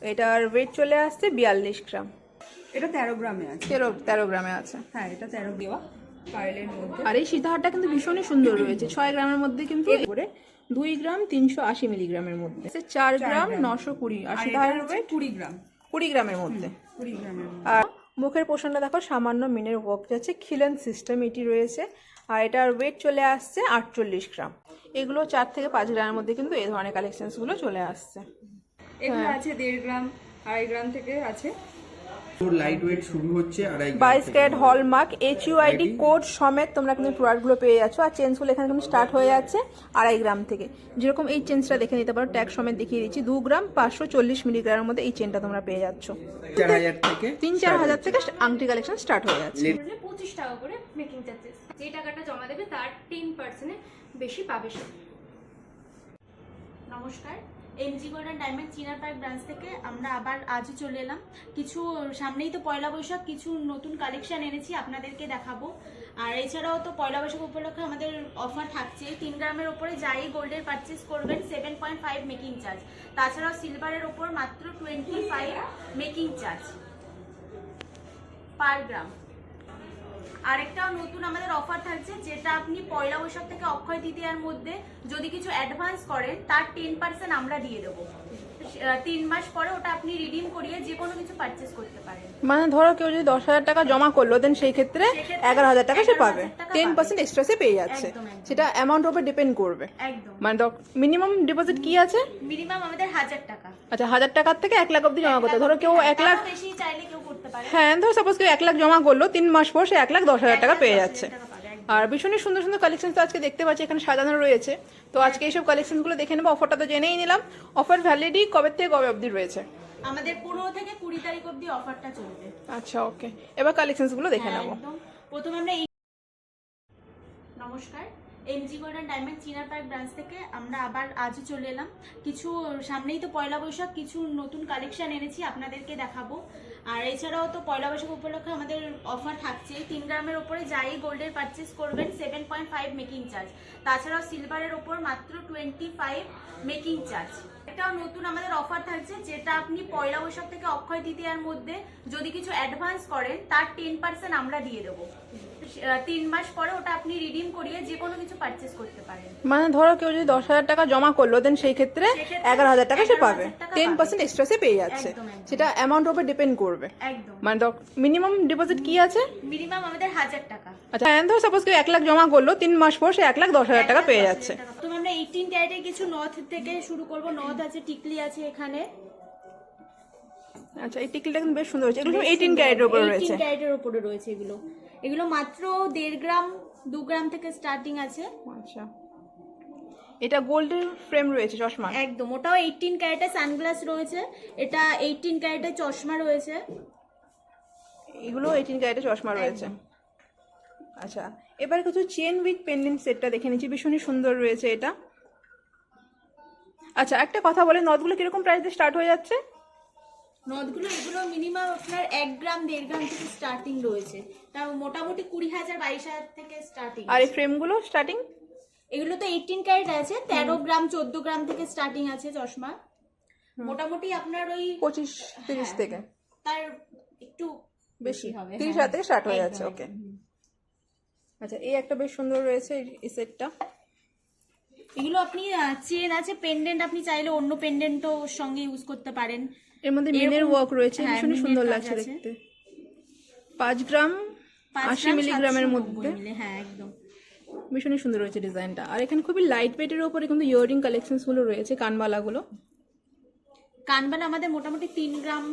এটার ওয়েট চলে আসছে 42 গ্রাম। এটা 13 গ্রামে আছে। 13 গ্রামে আছে। হ্যাঁ, এটা 13 দেওয়া পার্লের মধ্যে। আর এই সীতাহারটা কিন্তু ভীষণই সুন্দর রয়েছে, 6 গ্রামের মধ্যে কিন্তু করে 2 গ্রাম 380 মিলিগ্রামের মধ্যে, 4 গ্রাম 920। আর সীতাহারের ওয়েট 20 গ্রাম, 20 গ্রামের মধ্যে। 20 গ্রামের। আর মুখের পোষণটা দেখো সামান্য মিনের ওয়ার্ক যাচ্ছে, খিলেন সিস্টেম এটি রয়েছে। আর এটার ওয়েট চলে আসছে 48 গ্রাম। এগুলো 4 থেকে 5 গ্রামের মধ্যে কিন্তু এই ধরনের কালেকশনসগুলো চলে আসছে। এগুলো আছে 1.5 গ্রাম, 2.5 গ্রাম থেকে আছে। লাইট ওয়েট শুরু হচ্ছে 2.5 গ্রাম 22 ক্যারেট হলমার্ক HUID কোড সমেত তোমরা কিন্তু প্রোডাক্টগুলো পেয়ে যাচ্ছ। আর চেঞ্জগুলো এখানে কিন্তু স্টার্ট হয়ে যাচ্ছে 2.5 গ্রাম থেকে। যেরকম এই চেঞ্জটা দেখে নিতে পারো, ট্যাগ সমেত দেখিয়ে দিচ্ছি। 2 গ্রাম 540 মিলিগ্রামের মধ্যে এই চেনটা তোমরা পেয়ে যাচ্ছ। 4000 থেকে 3-4 হাজার থেকে আংটি কালেকশন স্টার্ট হয়ে যাচ্ছে। 25 টাকা করে মেকিং চার্জেস। যে টাকাটা জমা দেবে তার 10% বেশি পাবে সে। নমস্কার, MG gold and diamond Chinar park branch থেকে আমরা আবার আজও চলে এলাম। কিছু সামনেই তো পয়লা বৈশাখ, কিছু নতুন কালেকশন এনেছি আপনাদেরকে দেখাবো। আর এছাড়াও তো পয়লা বৈশাখ উপলক্ষে আমাদের অফার থাকছে। 3 গ্রামের ওপরে যাই গোল্ডের পারচেস করবেন 7.5 মেকিং চার্জ। তাছাড়াও সিলভারের ওপর মাত্র 25 মেকিং চার্জ পার গ্রাম। আরেকটাও নতুন আমাদের অফার থাকছে, যেটা আপনি পয়লা বৈশাখ থেকে অক্ষয় তৃতীয়ার মধ্যে যদি কিছু অ্যাডভান্স করেন তার 10% আমরা দিয়ে দেবো। 3 মাস পরে ওটা আপনি রিডিম করিয়ে যে কোনো কিছু পারচেস করতে পারেন। মানে ধরো কেউ যদি 10,000 টাকা জমা করলো, দেন সেই ক্ষেত্রে 11,000 টাকা সে পাবে, 10% এক্সট্রা সে পেয়ে যাচ্ছে। সেটা অ্যামাউন্ট উপর ডিপেন্ড করবে। একদম, মানে মিনিমাম ডিপোজিট কি আছে? মিনিমাম আমাদের 1000 টাকা। আচ্ছা, 1000 টাকার থেকে 1 লাখ অবধি জমা করতে। ধরো কেউ 1 লাখ বেশি চাইলে কেউ করতে পারে। হ্যাঁ, ধরো সাপোজ কেউ 1 লাখ জমা করলো, 3 মাস পর সে 1,10,000 টাকা পেয়ে যাচ্ছে। আর ভীষণই সুন্দর সুন্দর কালেকশন তো আজকে দেখতে পাচ্ছি এখানে সাজানো রয়েছে। তো আজকে এইসব কালেকশনগুলো দেখে নেবো। অফারটা তো জেনেই নিলাম। অফার ভ্যালিডি কবে থেকে কবে অবধি রয়েছে? আমাদের 15 থেকে 20 তারিখ অবধি অফারটা চলবে। আচ্ছা, ওকে, এবার কালেকশনসগুলো দেখে নেবো। একদম। প্রথমে আমরা নমস্কার, MG gold and diamond Chinar park branch থেকে আমরা আবার আজও চলে এলাম। কিছু সামনেই তো পয়লা বৈশাখ, কিছু নতুন কালেকশন এনেছি আপনাদেরকে দেখাবো। আর এছাড়াও তো পয়লা বৈশাখ উপলক্ষে আমাদের অফার থাকছে। 3 গ্রামের ওপরে যাই গোল্ডের পারচেস করবেন 7.5 মেকিং চার্জ। তাছাড়াও সিলভারের ওপর মাত্র 25 মেকিং চার্জ। এটাও নতুন আমাদের অফার থাকছে, যেটা আপনি পয়লা বৈশাখ থেকে অক্ষয় তৃতীয়ার মধ্যে যদি কিছু অ্যাডভান্স করেন তার 10% আমরা দিয়ে দেবো। 3 মাস পরে ওটা আপনি রিডিম করিয়ে যে কোনো কিছু পারচেস করতে পারেন। মানে ধরো কেউ যদি 10,000 টাকা জমা করলো, দেন সেই ক্ষেত্রে 11,000 টাকা সে পাবে, 10% এক্সট্রা সে পেয়ে যাচ্ছে। সেটা অ্যামাউন্ট উপর ডিপেন্ড করবে। একদম, মানে মিনিমাম ডিপোজিট কি আছে? মিনিমাম আমাদের 1000 টাকা। আচ্ছা, ধরো সাপোজ কেউ 1 লাখ জমা করলো, 3 মাস পর সে 1,10,000 টাকা পেয়ে যাচ্ছে। তো আমরা 18 ক্যারেটের কিছু নথ থেকে শুরু করব। নথ আছে, টিকলি আছে এখানে। আচ্ছা, এই টিকলিটা কিন্তু বেশ সুন্দর হচ্ছে। এগুলো 18 ক্যারেটের উপরে রয়েছে। 18 ক্যারেটের উপরে রয়েছে এগুলো। এগুলো মাত্র 1.5 গ্রাম 2 গ্রাম থেকে স্টার্টিং আছে। আচ্ছা, এটা গোল্ডের ফ্রেম রয়েছে, চশমা। একদম, ওটাও 18 ক্যারেটের সানগ্লাস রয়েছে। এটা 18 ক্যারেটের চশমা রয়েছে। এগুলো 18 ক্যারেটের চশমা রয়েছে। আচ্ছা, এবার কিছু চেন উইথ পেন্ডেন্ট সেটটা দেখে নিচ্ছি। ভীষণই সুন্দর রয়েছে এটা। আচ্ছা, একটা কথা বলে, নথগুলো কিরকম প্রাইস দিয়ে স্টার্ট হয়ে যাচ্ছে? নথগুলো এগুলো মিনিমাম আপনার 1 গ্রাম 1.5 গ্রাম থেকে স্টার্টিং রয়েছে। তার মোটামুটি 20,000 22,000 থেকে স্টার্টিং। আর এই ফ্রেমগুলো স্টার্টিং? এগুলো তো 18 ক্যারেট আছে, 13 গ্রাম 14 গ্রাম থেকে স্টার্টিং আছে চশমা। মোটামুটি আপনার ওই 25-30 থেকে, তার একটু বেশি হবে, 30,000 থেকে স্টার্ট হয়ে যাচ্ছে। ওকে, আচ্ছা, এই একটা বেশ সুন্দর রয়েছে এই সেটটা। এগুলো আপনি চেন আছে, পেন্ডেন্ট আপনি চাইলে অন্য পেন্ডেন্টও সঙ্গে ইউজ করতে পারেন। এর মধ্যে মিনের ওয়ার্ক রয়েছে, ভীষণই সুন্দর লাগছে দেখতে। 5 গ্রাম 80 মিলিগ্রামের মধ্যে। হ্যাঁ, একদম ভীষণই সুন্দর রয়েছে ডিজাইনটা। আর এখানে খুবই লাইট ওয়েটের উপরে কিন্তু ইয়ারিং কালেকশনস গুলো রয়েছে, কানবালাগুলো। কানবালা আমাদের মোটামুটি 3 গ্রাম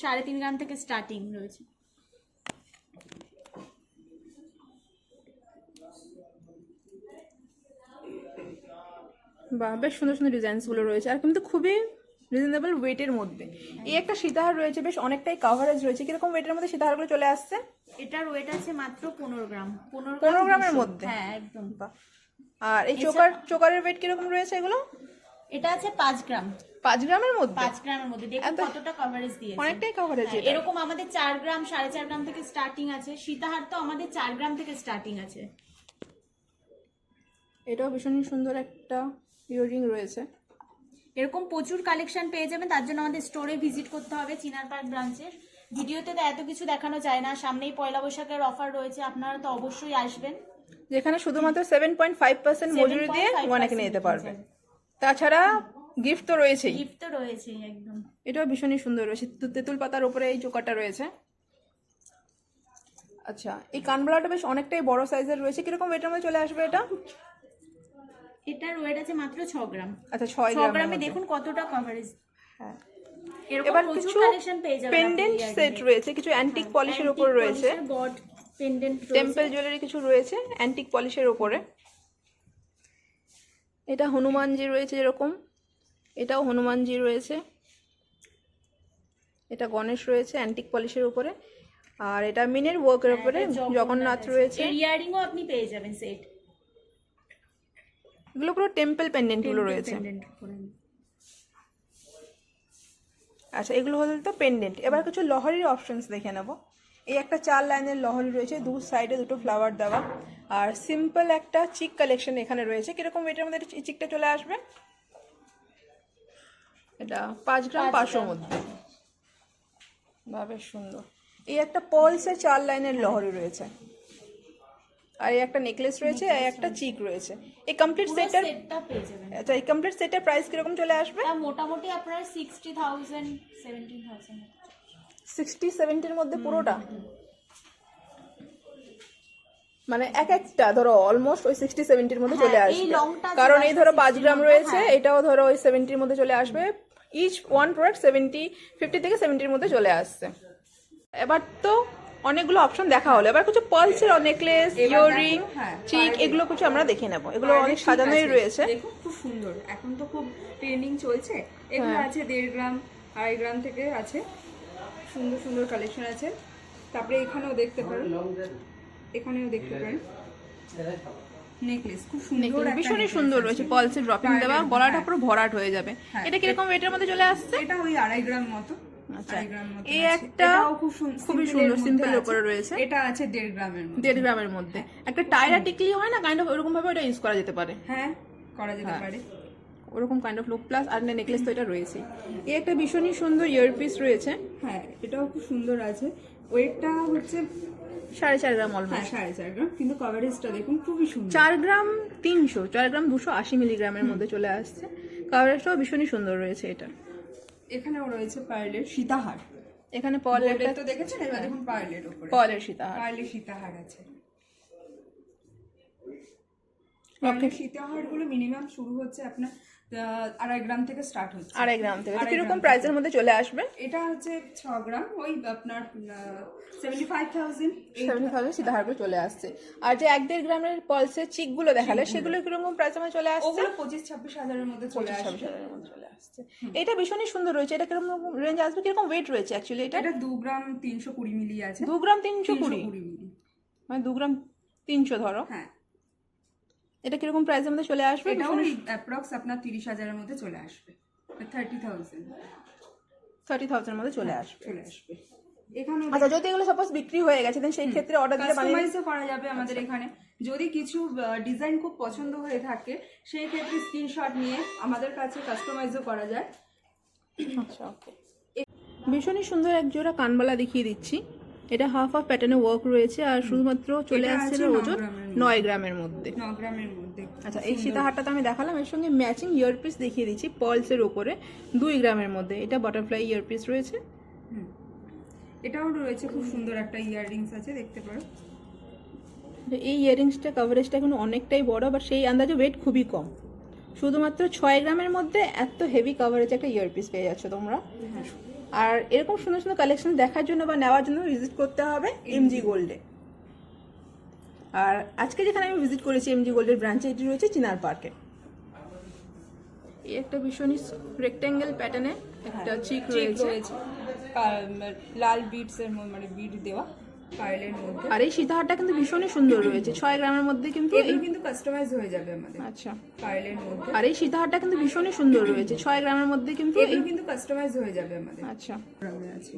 3.5 গ্রাম থেকে স্টার্টিং রয়েছে। বাহ, বেশ সুন্দর সুন্দর ডিজাইনস গুলো রয়েছে। আর কিন্তু খুবই রিজনেবল ওয়েটের মধ্যে। এই একটা সীতাহার রয়েছে, বেশ অনেকটাই কাভারেজ রয়েছে। কিরকম ওয়েটের মধ্যে সীতাহারগুলো চলে আসছে? এটার ওয়েট আছে মাত্র 15 গ্রাম। 15 গ্রামের মধ্যে? হ্যাঁ, একদম। আর এই চোকারের ওয়েট কিরকম রয়েছে এগুলো? এটা আছে 5 গ্রাম। 5 গ্রামের মধ্যে? 5 গ্রামের মধ্যে দেখুন কতটা কভারেজ দিয়েছে। অনেকটাই কভারেজ। এরকম আমাদের 4 গ্রাম 4.5 গ্রাম থেকে স্টার্টিং আছে। সীতাহার তো আমাদের 4 গ্রাম থেকে স্টার্টিং আছে। এটাও ভীষণ সুন্দর একটা ইয়াররিং রয়েছে। এরকম প্রচুর কালেকশন পেয়ে যাবেন, তার জন্য আমাদের স্টোরে ভিজিট করতে হবে চিনার পার্ক ব্রাঞ্চের। ভিডিওতে তো এত কিছু দেখানো যায় না, সামনেই পয়লা বৈশাখের অফার রয়েছে, আপনারা তো অবশ্যই আসবেন। যেখানে শুধুমাত্র 7.5% মজুরি দিয়ে 7.5% ওয়ানে কিনে নিতে পারবে। তাছাড়া গিফট তো রয়েছেই। গিফট তো রয়েছেই একদম। এটাও ভীষণই সুন্দর রয়েছে, তেঁতুল পাতার উপরে এই চোকাটা রয়েছে। আচ্ছা, এই কানবালাটা বেশ অনেকটাই বড় সাইজের রয়েছে। কিরকম ওয়েটের মধ্যে চলে আসবে এটা? এটার ওয়েট আছে মাত্র 6 গ্রাম। আচ্ছা, 6 6 গ্রামে গ্রামে দেখুন কতটা কভারেজ। হ্যাঁ। এরকম এবার প্রচুর কিছু কালেকশন পেয়ে যাবেন। পেন্ডেন্ট সেট রয়েছে, কিছু অ্যান্টিক পলিশের উপর রয়েছে। গড পেন্ডেন্ট টেম্পল জুয়েলারি কিছু রয়েছে অ্যান্টিক পলিশের উপরে। এটা হনুমানজি রয়েছে যেরকম, এটাও হনুমানজি রয়েছে। এটা গণেশ রয়েছে অ্যান্টিক পলিশের উপরে, আর এটা মিনের ওয়ার্কের উপরে জগন্নাথ রয়েছে। ইয়ারিংও আপনি পেয়ে যাবেন সেট। এগুলো পুরো টেম্পল পেন্ডেন্ট গুলো রয়েছে। আচ্ছা, এগুলো হলো তো পেন্ডেন্ট। এবার কিছু লহরির অপশনস দেখে নেব। এই একটা 4 লাইনের লহরি রয়েছে, দু সাইডে দুটো ফ্লাওয়ার দেওয়া, আর সিম্পল একটা চিক কালেকশন এখানে রয়েছে। কিরকম ওয়েটের মধ্যে এই চিকটা চলে আসবে? এটা 5 গ্রাম 500 মধ্যে। বাহ, বেশ সুন্দর। এই একটা পলসে 4 লাইনের লহরি রয়েছে, আর এই একটা নেকলেস রয়েছে, আর একটা চিক রয়েছে। এই কমপ্লিট সেটটার সেটটা পেয়ে যাবেন। আচ্ছা, এই কমপ্লিট সেটের প্রাইস কিরকম চলে আসবে? এটা মোটামুটি আপনার 60,000 17,000। 60-70 মধ্যে পুরোটা, মানে এক একটা ধরো অলমোস্ট ওই 60-70 মধ্যে চলে হ্যাঁ, এই আসবে। লংটা কারণ এই ধরো 5 গ্রাম রয়েছে, হ্যাঁ। এটাও ধরো ওই 70 মধ্যে চলে আসবে। ইচ ওয়ান প্রোডাক্ট 50 থেকে 70 মধ্যে চলে আসছে। এবার তো অনেকগুলো অপশন দেখা হলো, এবার কিছু পার্লসের নেকলেস, ইয়াররিং, হ্যাঁ, চিক, এগুলো কিছু আমরা দেখে নেব। এগুলো অনেক সাজানোই রয়েছে। দেখুন খুব সুন্দর, এখন তো খুব ট্রেন্ডিং চলছে। এগুলো আছে 1.5 গ্রাম 2.5 গ্রাম থেকে আছে, সুন্দর সুন্দর কালেকশন আছে। তারপরে এখানেও দেখতে পারেন, এখানেও দেখতে পারেন নেকলেস, খুব সুন্দর একটা ভীষণই necklace সুন্দর আছে। রয়েছে, পলসের ড্রপিং দেওয়া, গলাটা পুরো ভরাট হয়ে যাবে। হ্যাঁ। এটা কিরকম ওয়েটের মধ্যে চলে আসছে? এটা ওই 2.5 গ্রাম মতো। আচ্ছা, 2.5 গ্রাম মতো এই আছে। একটা এটাও খুব খুবই simple সুন্দর এর সিম্পল মধ্যে উপরে আছে। রয়েছে। এটা আছে 1.5 গ্রামের মধ্যে। 1.5 গ্রামের মধ্যে একটা টায়রা টিকলি হয় না, কাইন্ড অফ ওরকম ভাবে ওটা ইউজ করা যেতে পারে। হ্যাঁ, করা যেতে পারে। ওরকম কাইন্ড অফ লুক, প্লাস আর নেকলেস তো এটা রয়েছে। এই একটা ভীষণই সুন্দর ইয়ারপিস রয়েছে, হ্যাঁ, এটাও খুব সুন্দর আছে। ওয়েটটা হচ্ছে 4.5 গ্রাম হ্যাঁ অলমোস্ট। 4.5 গ্রাম, কিন্তু কভারেজটা দেখুন খুবই সুন্দর। 4 গ্রাম 300, 4 গ্রাম 280 মিলিগ্রামের মধ্যে চলে আসছে। কাভারেজটাও ভীষণই সুন্দর রয়েছে এটা। এখানেও রয়েছে পার্লের সীতাহার। এখানে পলের গোল্ডের তো দেখেছেন, এবার দেখুন পার্লের উপরে পলের সীতাহার। পার্লের সীতাহার আছে। পার্লের সীতাহার গুলো মিনিমাম শুরু হচ্ছে আপনার 2.5 গ্রাম থেকে স্টার্ট হচ্ছে। 2.5 গ্রাম থেকে। তো 2.5 কিরকম গ্রাম প্রাইসের মধ্যে চলে আসবে? এটা হচ্ছে 6 গ্রাম, ওই আপনার 75,000। 70,000 সীতাহারগুলো চলে আসছে। আর যে 1.5 গ্রামের পলসের চিকগুলো দেখালে, সেগুলো কিরকম প্রাইসের মধ্যে চলে আসছে? ওগুলো 25-26 হাজারের মধ্যে চলে আসবে। 26,000 মধ্যে চলে আসছে। এটা ভীষণই সুন্দর রয়েছে। এটা কিরকম রেঞ্জ আসবে, কিরকম ওয়েট রয়েছে অ্যাকচুয়ালি? এটা এটা 2 গ্রাম 320 মিলি আছে। 2 গ্রাম 320, 320 মিলি, মানে 2 গ্রাম 300 ধরো। হ্যাঁ। এটা কিরকম প্রাইসের মধ্যে চলে আসবে? এটাও অ্যাপ্রক্স আপনার 30,000 এর মধ্যে চলে আসবে। 30,000 30,000 এর মধ্যে চলে আসবে। চলে আসবে। এখানে আচ্ছা, যদি এগুলো সাপোজ বিক্রি হয়ে গেছে, দেন সেই ক্ষেত্রে অর্ডার দিলে বানিয়ে কাস্টমাইজও করা যাবে আমাদের এখানে। যদি কিছু ডিজাইন খুব পছন্দ হয়ে থাকে, সেই ক্ষেত্রে স্ক্রিনশট নিয়ে আমাদের কাছে কাস্টমাইজও করা যায়। আচ্ছা, ওকে। ভীষণই সুন্দর এক জোড়া কানবালা দেখিয়ে দিচ্ছি। এটা হাফ হাফ প্যাটার্নে ওয়ার্ক রয়েছে, আর শুধুমাত্র চলে এটা আসছে আছে ওজন 9 গ্রামের মধ্যে। 9 গ্রামের মধ্যে। আচ্ছা, এই সীতাহারটা তো আমি দেখালাম, এর সঙ্গে ম্যাচিং ইয়ারপিস দেখিয়ে দিচ্ছি পলসের উপরে 2 গ্রামের মধ্যে। এটা বাটারফ্লাই ইয়ারপিস রয়েছে। এটাও রয়েছে খুব সুন্দর একটা ইয়াররিংস আছে, দেখতে পারো। এই ইয়াররিংসটা কভারেজটা এখন অনেকটাই বড়, বাট সেই আন্দাজে ওয়েট খুবই কম। শুধুমাত্র 6 গ্রামের মধ্যে এত হেভি কভারেজ একটা ইয়ারপিস পেয়ে যাচ্ছ তোমরা। আর এরকম সুন্দর সুন্দর কালেকশন দেখার জন্য বা নেওয়ার জন্য ভিজিট করতে হবে এমজি গোল্ডে। আর আজকে যেখানে আমি ভিজিট করেছি এমজি গোল্ডের ব্রাঞ্চে, এটি রয়েছে চিনার পার্কে। এই একটা ভীষণই রেক্ট্যাঙ্গেল প্যাটার্নে একটা চিক রয়েছে, লাল বিডস এর মানে বিড দেওয়া পার্লের মধ্যে। আর এই সীতাহারটা কিন্তু ভীষণই সুন্দর রয়েছে 6 গ্রামের মধ্যে কিন্তু। এগুলো কিন্তু কাস্টমাইজ হয়ে যাবে আমাদের আচ্ছা, পার্লের মধ্যে। আর এই সীতাহারটা কিন্তু ভীষণই সুন্দর রয়েছে 6 গ্রামের মধ্যে কিন্তু। এগুলো কিন্তু কাস্টমাইজ হয়ে যাবে আমাদের। আচ্ছা, গ্রামে আছে,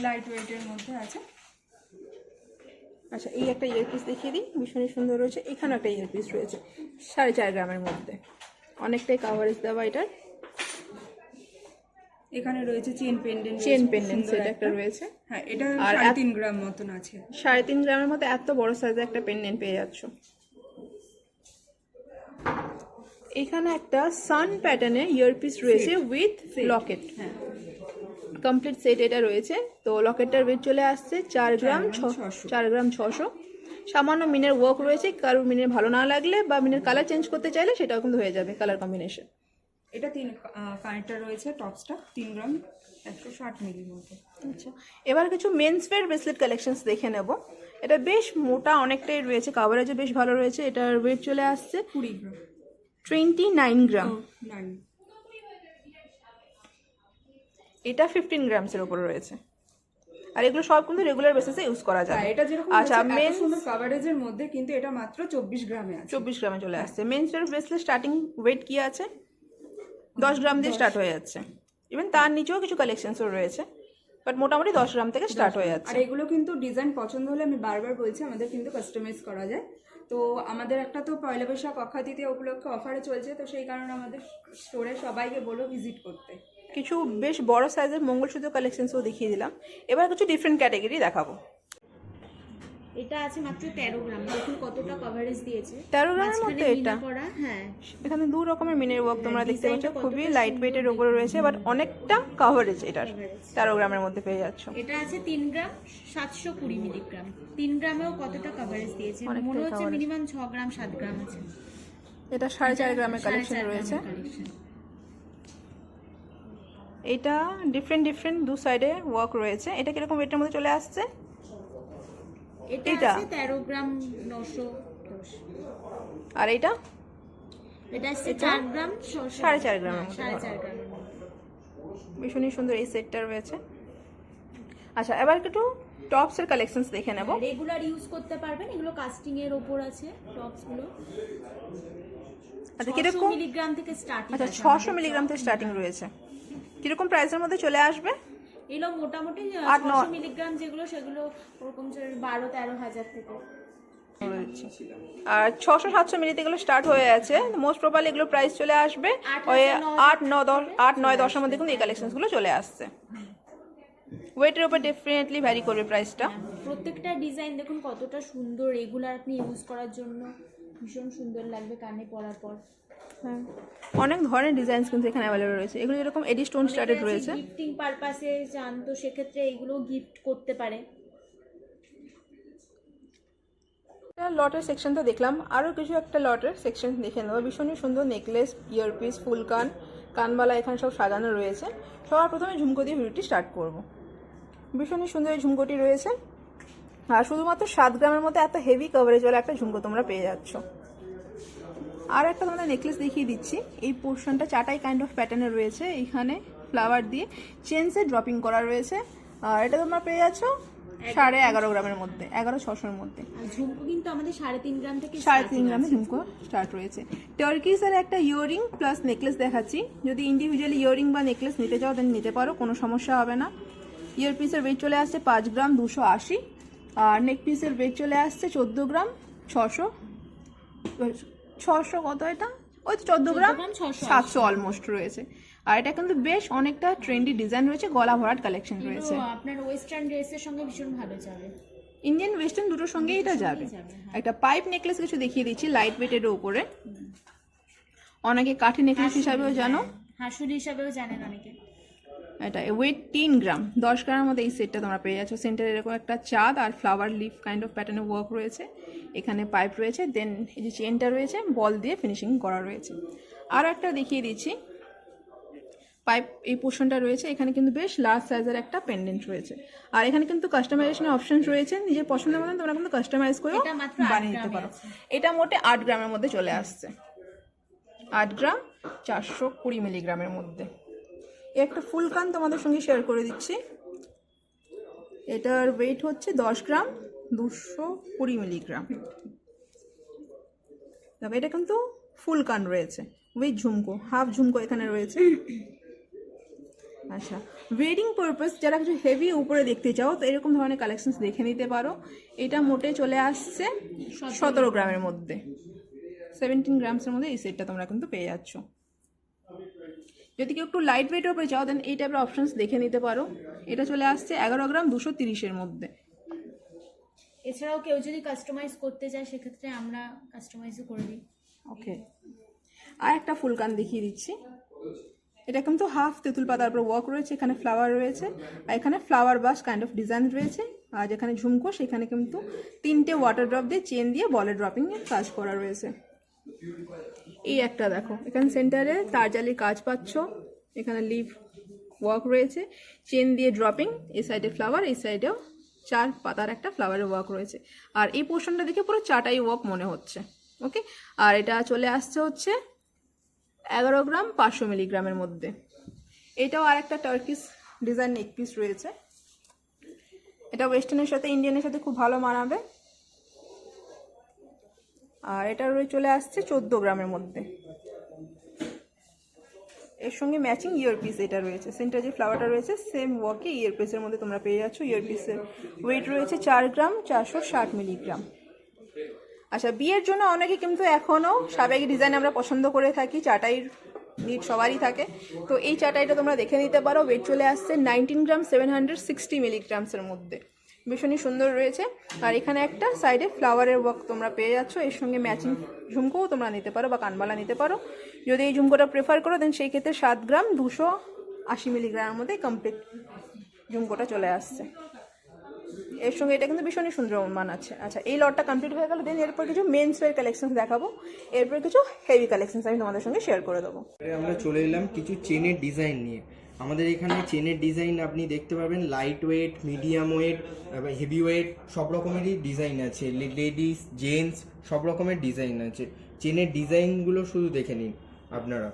লাইট ওয়েটের মধ্যে আছে। আচ্ছা, এই একটা ইয়ারপিস দেখিয়ে দিই, ভীষণই সুন্দর রয়েছে। এখানে একটা ইয়ারপিস রয়েছে 4.5 গ্রামের মধ্যে, অনেকটাই কাভারেজ দেওয়া এটার। এখানে রয়েছে chain pendant, chain pendant set একটা রয়েছে। হ্যাঁ, এটা আর 3.5 গ্রাম মতন আছে। 3.5 গ্রামের মধ্যে এত বড় সাইজের একটা পেন্ডেন্ট পেয়ে যাচ্ছ। এখানে একটা সান প্যাটার্নের ইয়ারপিস রয়েছে উইথ লকেট, হ্যাঁ, কমপ্লিট সেট এটা রয়েছে। তো লকেটটার ওয়েট চলে আসছে 4 গ্রাম 600। সামান্য মিনের ওয়ার্ক রয়েছে, কারোর মিনের ভালো না লাগলে বা মিনের কালার চেঞ্জ করতে চাইলে সেটাও কিন্তু হয়ে যাবে কালার কম্বিনেশন। এটা 3 কানেক্টর রয়েছে, টপসটা 3 গ্রাম 160 মিলির মতো। আচ্ছা, এবার কিছু মেন্স ওয়্যার ব্রেসলেট কালেকশনস দেখে নেব। এটা বেশ মোটা অনেকটাই রয়েছে, কাভারেজও বেশ ভালো রয়েছে। এটার ওয়েট চলে আসছে 20 গ্রাম 29 গ্রাম। 9। এটা 15 গ্রামসের উপরে রয়েছে। আর এগুলো সব কিন্তু রেগুলার বেসিসে ইউজ করা যায়। এটা যেরকম আচ্ছা, মেন সুন্দর কভারেজের মধ্যে, কিন্তু এটা মাত্র 24 গ্রামে আছে। 24 গ্রামে চলে আসছে। Men's wear bracelet starting weight কি আছে? 10 গ্রাম দিয়ে স্টার্ট হয়ে যাচ্ছে। ইভেন তার নিচেও কিছু কালেকশনসও রয়েছে, বাট মোটামুটি 10 গ্রাম থেকে স্টার্ট হয়ে যাচ্ছে। আর এগুলো কিন্তু ডিজাইন পছন্দ হলে, আমি বারবার বলছি, আমাদের কিন্তু কাস্টমাইজ করা যায়। তো আমাদের একটা তো পয়লা বৈশাখ অক্ষয় তৃতীয়া উপলক্ষে অফারে চলছে, তো সেই কারণে আমাদের স্টোরে সবাইকে বলো ভিজিট করতে। কিছু বেশ বড় সাইজের মঙ্গলসূত্র কালেকশনসও দেখিয়ে দিলাম। এবার কিছু ডিফারেন্ট ক্যাটাগরি দেখাবো। এটা আছে মাত্র 13 গ্রাম, দেখুন কতটা কভারেজ দিয়েছে। 13 গ্রামের মাঝখানে মধ্যে মিনা এটা করা, হ্যাঁ। এখানে দু রকমের মিনের ওয়ার্ক তোমরা দেখতে পাচ্ছ, ডিজাইনটা খুবই কতটা লাইট ওয়েটের উপরে রয়েছে, বাট অনেকটা কাভারেজ এটার। Coverage। 13 গ্রামের মধ্যে পেয়ে যাচ্ছ। এটা আছে 3 গ্রাম 720 মিলিগ্রাম। 3 গ্রামেও কতটা কভারেজ দিয়েছে, অনেকটাই মনে হচ্ছে coverage। মিনিমাম 6 গ্রাম 7 গ্রাম আছে। এটা 4.5 গ্রামের কালেকশন 4.5 রয়েছে। গ্রামের collection। এটা ডিফারেন্ট দু সাইডে ওয়ার্ক রয়েছে। এটা কিরকম ওয়েটের মধ্যে চলে আসছে? এটা এটা? আছে 13 গ্রাম 910। আর এটা এটা আছে 4 গ্রাম 4.5 গ্রামের মধ্যে। 4.5 গ্রামের মধ্যে। ভীষণই সুন্দর এই সেটটা রয়েছে। আচ্ছা, এবার একটু টপসের কালেকশনস দেখে নেব। রেগুলার ইউজ করতে পারবেন, এগুলো কাস্টিং এর উপর আছে টপস গুলো। আচ্ছা, 600 কিরকম? মিলিগ্রাম থেকে স্টার্টিং। আচ্ছা, 600 মিলিগ্রাম থেকে স্টার্টিং রয়েছে। কিরকম প্রাইসের মধ্যে চলে আসবে? এগুলো মোটামুটি 8 600 মিলিগ্রাম যেগুলো, সেগুলো ওরকম 12-13 হাজার থেকে। আর 600-700 মিলিতে এগুলো স্টার্ট হয়ে আছে। মোস্ট প্রবাবলি এগুলো প্রাইস চলে আসবে ওই 8-9-10 মধ্যে কিন্তু এই কালেকশনসগুলো চলে আসছে। ওয়েটের উপর ডেফিনেটলি ভ্যারি করবে প্রাইসটা। প্রত্যেকটা ডিজাইন দেখুন কতটা সুন্দর, রেগুলার আপনি ইউজ করার জন্য ভীষণ সুন্দর লাগবে কানে পরার পর। হ্যাঁ, অনেক ধরনের ডিজাইনস কিন্তু এখানে অ্যাভেলেবল রয়েছে। এগুলো এরকম এডি স্টোন স্টার্টেড রয়েছে। গিফটিং পারপাসে চান তো সেক্ষেত্রে এগুলো গিফট করতে পারে। লটের সেকশন তো দেখলাম, আরও কিছু একটা লটের সেকশন দেখে নেবো। ভীষণই সুন্দর নেকলেস, ইয়ারপিস, ফুলকান, কানবালা এখানে সব সাজানো রয়েছে। সবার প্রথমে ঝুমকো দিয়ে ভিডিওটি স্টার্ট করব। ভীষণই সুন্দর এই ঝুমকোটি রয়েছে, আর শুধুমাত্র 7 গ্রামের মধ্যে এত হেভি কভারেজ ওয়ালা একটা ঝুমকো তোমরা পেয়ে যাচ্ছ। আর একটা তোমাদের নেকলেস দেখিয়ে দিচ্ছি। এই পোর্শনটা চাটাই কাইন্ড অফ প্যাটার্নে রয়েছে, এইখানে ফ্লাওয়ার দিয়ে চেনসে ড্রপিং করা রয়েছে। আর এটা তোমরা পেয়ে যাচ্ছ 11.5 গ্রামের মধ্যে, 11,600-র মধ্যে। আর ঝুমকো কিন্তু আমাদের 3.5 গ্রাম থেকে 3.5 গ্রামে ঝুমকো স্টার্ট রয়েছে। টার্কিসের একটা ইয়ারিং প্লাস নেকলেস দেখাচ্ছি। যদি ইন্ডিভিজুয়ালি ইয়ারিং বা নেকলেস নিতে চাও দেন নিতে পারো, কোনো সমস্যা হবে না। ইয়ারপিসের ওয়েট চলে আসছে 5 গ্রাম 280, আর নেক পিসের ওয়েট চলে আসছে 14 গ্রাম 600 কত এটা? ওই 14 গ্রাম 700 অলমোস্ট রয়েছে। আর এটা কিন্তু বেশ অনেকটা ট্রেন্ডি ডিজাইন রয়েছে, গলা ভরাট কালেকশন রয়েছে। আপনার ওয়েস্টার্ন ড্রেসের সঙ্গে ভীষণ ভালো যাবে। ইন্ডিয়ান ওয়েস্টার্ন দুটোর সঙ্গে এটা যাবে। একটা পাইপ নেকলেস কিছু দেখিয়ে দিচ্ছি লাইট ওয়েটের উপরে। অনেকে কাঠি নেকলেস হিসাবেও জানো, হাসুলি হিসাবেও জানেন অনেকে। এটা ওয়েট 3 গ্রাম 10 গ্রামের মধ্যে এই সেটটা তোমরা পেয়ে যাচ্ছ। সেন্টারে এরকম একটা চাঁদ আর ফ্লাওয়ার লিফ কাইন্ড অফ প্যাটার্নের ওয়ার্ক রয়েছে। এখানে পাইপ রয়েছে, দেন এই যে চেনটা রয়েছে বল দিয়ে ফিনিশিং করা রয়েছে। আর একটা দেখিয়ে দিচ্ছি, পাইপ এই পোর্শনটা রয়েছে, এখানে কিন্তু বেশ লার্জ সাইজের একটা পেন্ডেন্ট রয়েছে। আর এখানে কিন্তু কাস্টমাইজেশনের অপশন রয়েছে, নিজের পছন্দের মতন তোমরা কিন্তু কাস্টমাইজ করেও এটা মাত্র 8 বানিয়ে নিতে পারো। এটা মোটে 8 গ্রামের মধ্যে চলে আসছে, 8 গ্রাম 420 মিলিগ্রামের মধ্যে। একটা ফুল কান তোমাদের সঙ্গে শেয়ার করে দিচ্ছি। এটার ওয়েট হচ্ছে 10 গ্রাম 220 মিলিগ্রাম। দেখো এটা কিন্তু ফুল কান রয়েছে উইথ ঝুমকো, হাফ ঝুমকো এখানে রয়েছে। আচ্ছা, ওয়েডিং পারপাস যারা কিছু হেভি উপরে দেখতে চাও তো এরকম ধরনের কালেকশন দেখে নিতে পারো। এটা মোটে চলে আসছে 17 গ্রামের মধ্যে, 17 গ্রামসের মধ্যে এই সেটটা তোমরা কিন্তু পেয়ে যাচ্ছ। যদি কেউ একটু লাইট ওয়েটের উপরে চাও দেন এই টাইপের অপশনস দেখে নিতে পারো। এটা চলে আসছে 11 গ্রাম 230-এর মধ্যে। এছাড়াও কেউ যদি কাস্টমাইজ করতে চায় সেক্ষেত্রে আমরা কাস্টমাইজও করে দিই। ওকে, আর একটা ফুলকান দেখিয়ে দিচ্ছি। এটা কিন্তু হাফ তেঁতুল পাতার উপর ওয়ার্ক রয়েছে, এখানে ফ্লাওয়ার রয়েছে আর এখানে flower bus kind of design রয়েছে। আর যেখানে ঝুমকো সেখানে কিন্তু 3টে ওয়াটার ড্রপ দিয়ে চেন দিয়ে বলের ড্রপিং এর কাজ করা রয়েছে। এই একটা দেখো, এখানে সেন্টারে তারজালির কাজ পাচ্ছ, এখানে লিভ ওয়ার্ক রয়েছে, চেন দিয়ে ড্রপিং, এই সাইডে ফ্লাওয়ার, এই সাইডেও 4 পাতার একটা ফ্লাওয়ারের ওয়ার্ক রয়েছে। আর এই পোর্শনটা দেখে পুরো চাটাই ওয়ার্ক মনে হচ্ছে। ওকে, আর এটা চলে আসছে হচ্ছে 11 গ্রাম 500 মিলিগ্রামের মধ্যে। এটাও আর একটা টার্কিশ ডিজাইন নেক পিস রয়েছে, এটা ওয়েস্টার্নের সাথে ইন্ডিয়ানের সাথে খুব ভালো মানাবে। আর এটা চলে আসছে 14 গ্রামের মধ্যে। এর সঙ্গে ম্যাচিং ইয়ারপিস এটা রয়েছে, সেন্টার যে ফ্লাওয়ারটা রয়েছে সেম ওয়ার্কে ইয়ারপিসের মধ্যে তোমরা পেয়ে যাচ্ছ। ইয়ারপিসের ওয়েট রয়েছে 4 গ্রাম 460 মিলিগ্রাম। আচ্ছা, বিয়ের জন্য অনেকে কিন্তু এখনও সাবেকি ডিজাইন আমরা পছন্দ করে থাকি, চাটাইর নিট সবারই থাকে। তো এই চাটাইটা তোমরা দেখে নিতে পারো। ওয়েট চলে আসছে 19 গ্রাম 760 মিলিগ্রামসের মধ্যে, ভীষণই সুন্দর রয়েছে। আর এখানে একটা সাইডে ফ্লাওয়ারের ওয়ার্ক তোমরা পেয়ে যাচ্ছ, এর সঙ্গে ম্যাচিং ঝুমকোও তোমরা নিতে পারো বা কানবালা নিতে পারো। যদি এই ঝুমকোটা প্রেফার করো দেন সেই ক্ষেত্রে 7 গ্রাম 280 মিলিগ্রামের মধ্যে কমপ্লিট ঝুমকোটা চলে আসছে। এর সঙ্গে এটা কিন্তু ভীষণই সুন্দর মান আছে। আচ্ছা, এই লটটা কমপ্লিট হয়ে গেল, দেন এরপর কিছু মেন্স ওয়্যার কালেকশন দেখাবো, এরপর কিছু হেভি কালেকশন আমি তোমাদের সঙ্গে শেয়ার করে দেবো। আমরা চলে এলাম কিছু চেনের ডিজাইন নিয়ে। আমাদের এখানে চেনের ডিজাইন আপনি দেখতে পাবেন light weight, medium weight, heavy weight, সব রকমেরই ডিজাইন আছে। লেডিস, জেন্টস সব রকমের ডিজাইন আছে। চেনের ডিজাইনগুলো শুধু দেখে নিন আপনারা।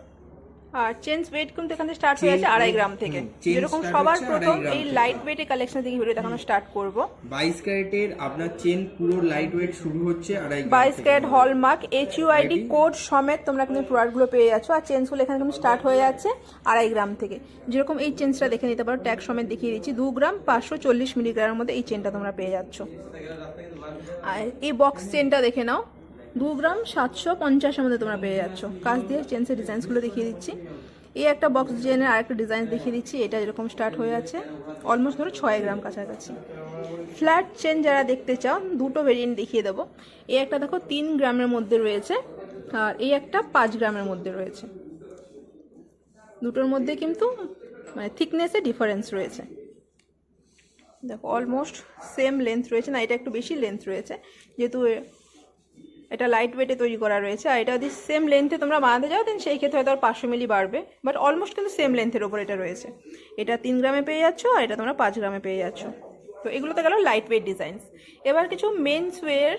আর চেঞ্জ ওয়েট কিন্তু এখানে স্টার্ট হয়ে আছে 2.5 গ্রাম থেকে। যেরকম সবার প্রথম এই লাইট ওয়েটের কালেকশন থেকে ভিডিও দেখানো স্টার্ট করব। 22 ক্যারেটের আপনার চেন পুরো লাইট ওয়েট শুরু হচ্ছে 2.5 গ্রাম। 22 ক্যারেট হলমার্ক HUID কোড সমেত তোমরা কিন্তু প্রোডাক্টগুলো পেয়ে যাচ্ছ। আর চেঞ্জগুলো এখানে কিন্তু স্টার্ট হয়ে যাচ্ছে 2.5 গ্রাম থেকে। যেরকম এই চেঞ্জটা দেখে নিতে পারো, ট্যাগ সমেত দেখিয়ে দিচ্ছি, 2 গ্রাম 540 মিলিগ্রামের মধ্যে এই চেনটা তোমরা পেয়ে যাচ্ছ। আর এই বক্স চেনটা দেখে নাও, 2 গ্রাম 750-এর মধ্যে তোমরা পেয়ে যাচ্ছ। কাজ দিয়ে চেন্সের ডিজাইনসগুলো দেখিয়ে দিচ্ছি। এই একটা বক্স চেনের আরেকটা ডিজাইন দেখিয়ে দিচ্ছি, এটা যেরকম স্টার্ট হয়ে আছে অলমোস্ট ধরো 6 গ্রাম কাছাকাছি। ফ্ল্যাট চেন যারা দেখতে চাও দুটো ভেরিয়েন্ট দেখিয়ে দেবো। এই একটা দেখো 3 গ্রামের মধ্যে রয়েছে, আর এই একটা 5 গ্রামের মধ্যে রয়েছে। দুটোর মধ্যে কিন্তু মানে থিকনেসে ডিফারেন্স রয়েছে। দেখো অলমোস্ট সেম লেন্থ রয়েছে, না এটা একটু বেশি লেন্থ রয়েছে যেহেতু এটা লাইট ওয়েটে তৈরি করা রয়েছে। আর এটা যদি সেম লেন্থে তোমরা বানাতে যাও দেন সেই ক্ষেত্রে হয়তো আর 500 মিলি বাড়বে, বাট অলমোস্ট কিন্তু সেম লেন্থের ওপর এটা রয়েছে। এটা 3 গ্রামে পেয়ে যাচ্ছ আর এটা তোমরা 5 গ্রামে পেয়ে যাচ্ছ। তো এগুলোতে গেল লাইট ওয়েট ডিজাইনস। এবার কিছু মেন্স ওয়্যার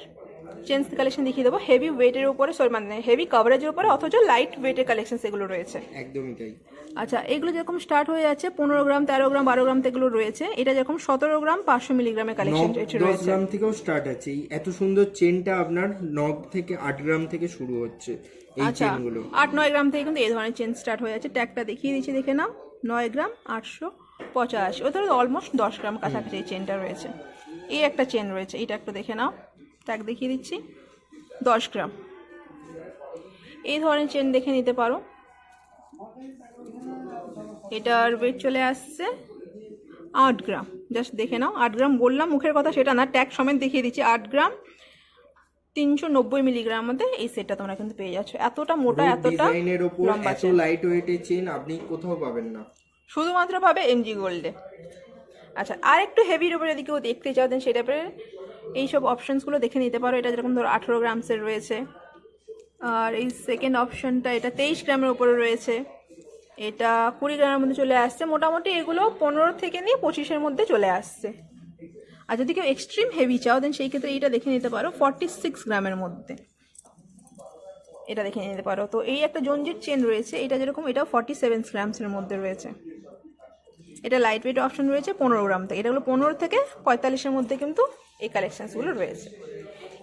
চেঞ্জ কালেকশন দেখিয়ে দেবো, হেভি ওয়েটের উপরে, মানে হেভি কভারেজের উপরে অথচ লাইট ওয়েটের কালেকশন এগুলো রয়েছে। একদমই তাই। আচ্ছা, এগুলো যেরকম স্টার্ট হয়ে যাচ্ছে 15 গ্রাম 13 গ্রাম 12 গ্রাম থেকে রয়েছে। এটা যেরকম 17 গ্রাম 500 মিলিগ্রামের কালেকশন 10 গ্রাম থেকেও স্টার্ট আছে। এই এত সুন্দর চেনটা আপনার 9 থেকে 8 গ্রাম থেকে শুরু হচ্ছে এই চেনগুলো। 8-9 গ্রাম থেকে কিন্তু এই ধরনের চেন স্টার্ট হয়ে যাচ্ছে। ট্যাগটা দেখিয়ে দিচ্ছি, দেখে নাও, 9 গ্রাম 885, ওদের অলমোস্ট 10 গ্রাম কাছাকাছি এই চেনটা রয়েছে। এই একটা চেন রয়েছে, এটা একটু দেখে নাও, ট্যাগ দেখিয়ে দিচ্ছি, 10 গ্রাম। এই ধরনের চেন দেখে নিতে পারো। এটার ওয়েট চলে আসছে 8 গ্রাম, জাস্ট দেখে নাও। 8 গ্রাম বললাম, মুখের কথা সেটা না, ট্যাগ সমেত দেখিয়ে দিচ্ছি। 8 গ্রাম 390 মিলিগ্রাম মধ্যে এই সেটটা তোমরা কিন্তু পেয়ে যাচ্ছ। এতটা মোটা, এতটা লম্বা এত লাইট ওয়েটের চেন আপনি কোথাও পাবেন না, শুধুমাত্র পাবে MG গোল্ডে। আচ্ছা, আর একটু হেভির উপরে যদি কেউ দেখতে চাও দেন সেটা পরে এইসব অপশানসগুলো দেখে নিতে পারো। এটা যেরকম ধরো 18 গ্রামসের রয়েছে, আর এই সেকেন্ড অপশানটা এটা 23 গ্রামের উপরে রয়েছে, এটা 20 গ্রামের মধ্যে চলে আসছে। মোটামুটি এগুলো 15 থেকে নিয়ে 25-এর মধ্যে চলে আসছে। আর যদি কেউ এক্সট্রিম হেভি চাও দেন সেই ক্ষেত্রে এইটা দেখে নিতে পারো 46 গ্রামের মধ্যে, এটা দেখে নিতে পারো। তো এই একটা জঞ্জির চেন রয়েছে, এটা যেরকম এটাও 47 গ্রামসের মধ্যে রয়েছে। এটা লাইট ওয়েট অপশন রয়েছে 15 গ্রাম থেকে। এটা হলো 15 থেকে 45-এর মধ্যে কিন্তু এই কালেকশনসগুলো রয়েছে।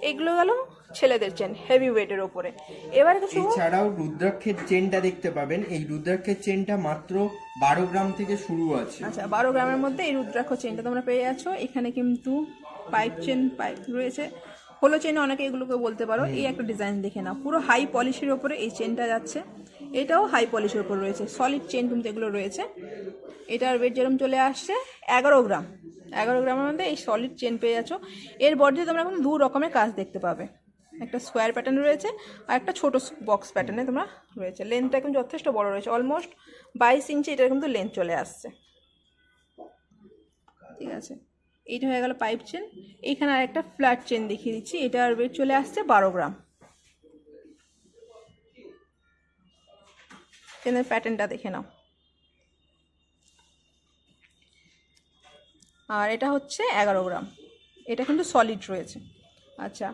এগুলো গেল ছেলেদের চেন হেভি ওয়েটের ওপরে। এবার কিছু এছাড়াও রুদ্রাক্ষের চেনটা দেখতে পাবেন, এই রুদ্রাক্ষের চেনটা মাত্র 12 গ্রাম থেকে শুরু আছে। আচ্ছা 12 গ্রামের মধ্যে এই রুদ্রাক্ষ চেনটা তোমরা পেয়ে যাচ্ছ। এখানে কিন্তু পাইপ রয়েছে, হলো চেন অনেকে এগুলোকে বলতে পারো। এই একটা ডিজাইন দেখে নাও, পুরো হাই পলিশের ওপরে এই চেনটা যাচ্ছে, এটাও হাই পলিশের ওপর রয়েছে, সলিড চেন কিন্তু এগুলো রয়েছে। এটার ওয়েট যেরকম চলে আসছে 11 গ্রাম। 11 গ্রামের মধ্যে এই সলিড চেন পেয়ে যাচ্ছ। এর বডিতে তোমরা এখন 2 রকমের কাজ দেখতে পাবে, একটা স্কোয়ার প্যাটার্ন রয়েছে আর একটা ছোট বক্স প্যাটার্নে তোমরা রয়েছে। লেন্থটা কিন্তু যথেষ্ট বড় রয়েছে, অলমোস্ট 22 ইঞ্চি এটার কিন্তু লেন্থ চলে আসছে। ঠিক আছে, এইটা হয়ে গেল পাইপ চেন। এইখানে আর একটা ফ্ল্যাট চেন দেখিয়ে দিচ্ছি, এটার ওয়েট চলে আসছে 12 গ্রাম। চেনের প্যাটার্নটা দেখে নাও। আর এটা হচ্ছে 11 গ্রাম, এটা কিন্তু সলিড রয়েছে। আচ্ছা,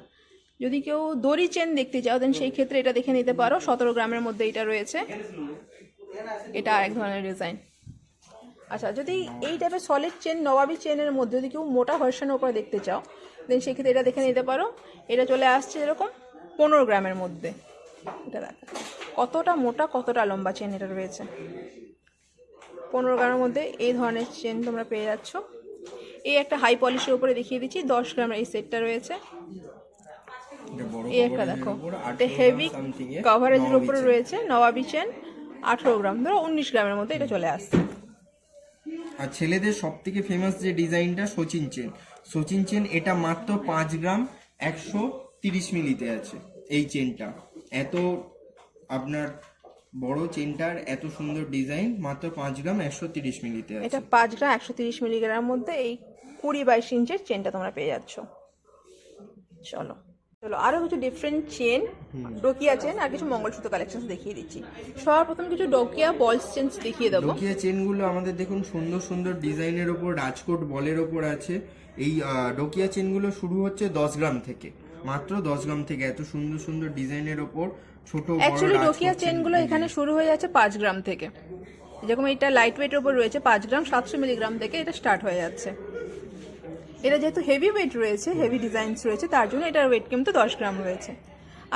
যদি কেউ দড়ি চেন দেখতে চাও দেন সেই ক্ষেত্রে এটা দেখে নিতে পারো, 17 গ্রামের মধ্যে এটা রয়েছে। এটা আরেক ধরনের ডিজাইন। আচ্ছা, যদি এই টাইপের সলিড চেন নবাবী চেনের মধ্যে যদি কেউ মোটা ভার্সনের উপরে দেখতে চাও দেন সেই ক্ষেত্রে এটা দেখে নিতে পারো। এটা চলে আসছে এরকম 15 গ্রামের মধ্যে। এটা দেখো কতটা মোটা কতটা লম্বা চেন এটা রয়েছে। 15 গ্রামের মধ্যে এই ধরনের চেন তোমরা পেয়ে যাচ্ছ। এই একটা হাই পলিশের উপরে দেখিয়ে দিচ্ছি, 10 গ্রামের এই সেটটা রয়েছে। এই একটা দেখো, এটা হেভি কভারেজের উপরে রয়েছে, নবাবী চেন, 18 গ্রাম, ধরো 19 গ্রামের মধ্যে এটা চলে আসছে। আর ছেলেদের সব থেকে ফেমাস যে ডিজাইনটা সচিন চেন, এটা মাত্র 5 গ্রাম 130 মিলিতে আছে। এই চেনটা এত আপনার বড় চেনটার এত সুন্দর ডিজাইন, মাত্র 5 গ্রাম 130 মিলিতে আছে। এটা 5 গ্রাম 130 মিলিগ্রামের মধ্যে এই 20-22 ইঞ্চের চেনটা তোমরা পেয়ে যাচ্ছ। চলো আরো কিছু ডিফারেন্ট চেন, ডোকিয়া চেন আর কিছু মঙ্গলসূত্র কালেকশন দেখিয়ে দিচ্ছি। সর্বপ্রথম কিছু ডোকিয়া বলস চেন দেখিয়ে দেবো। ডোকিয়া চেনগুলো আমাদের দেখুন সুন্দর সুন্দর ডিজাইনের ওপর, রাজকোট বলের ওপর আছে। এই ডোকিয়া চেনগুলো শুরু হচ্ছে 10 গ্রাম থেকে, মাত্র 10 গ্রাম থেকে এত সুন্দর সুন্দর ডিজাইনের ওপর ছোট বড়। অ্যাকচুয়ালি ডোকিয়া চেনগুলো এখানে শুরু হয়ে যাচ্ছে 5 গ্রাম থেকে, যেরকম এটা লাইট ওয়েটের উপর রয়েছে 5 গ্রাম 700 মিলিগ্রাম থেকে এটা স্টার্ট হয়ে যাচ্ছে। এটা যেহেতু হেভি ওয়েট রয়েছে, হেভি ডিজাইনস রয়েছে, তার জন্য এটার ওয়েট কিন্তু 10 গ্রাম রয়েছে।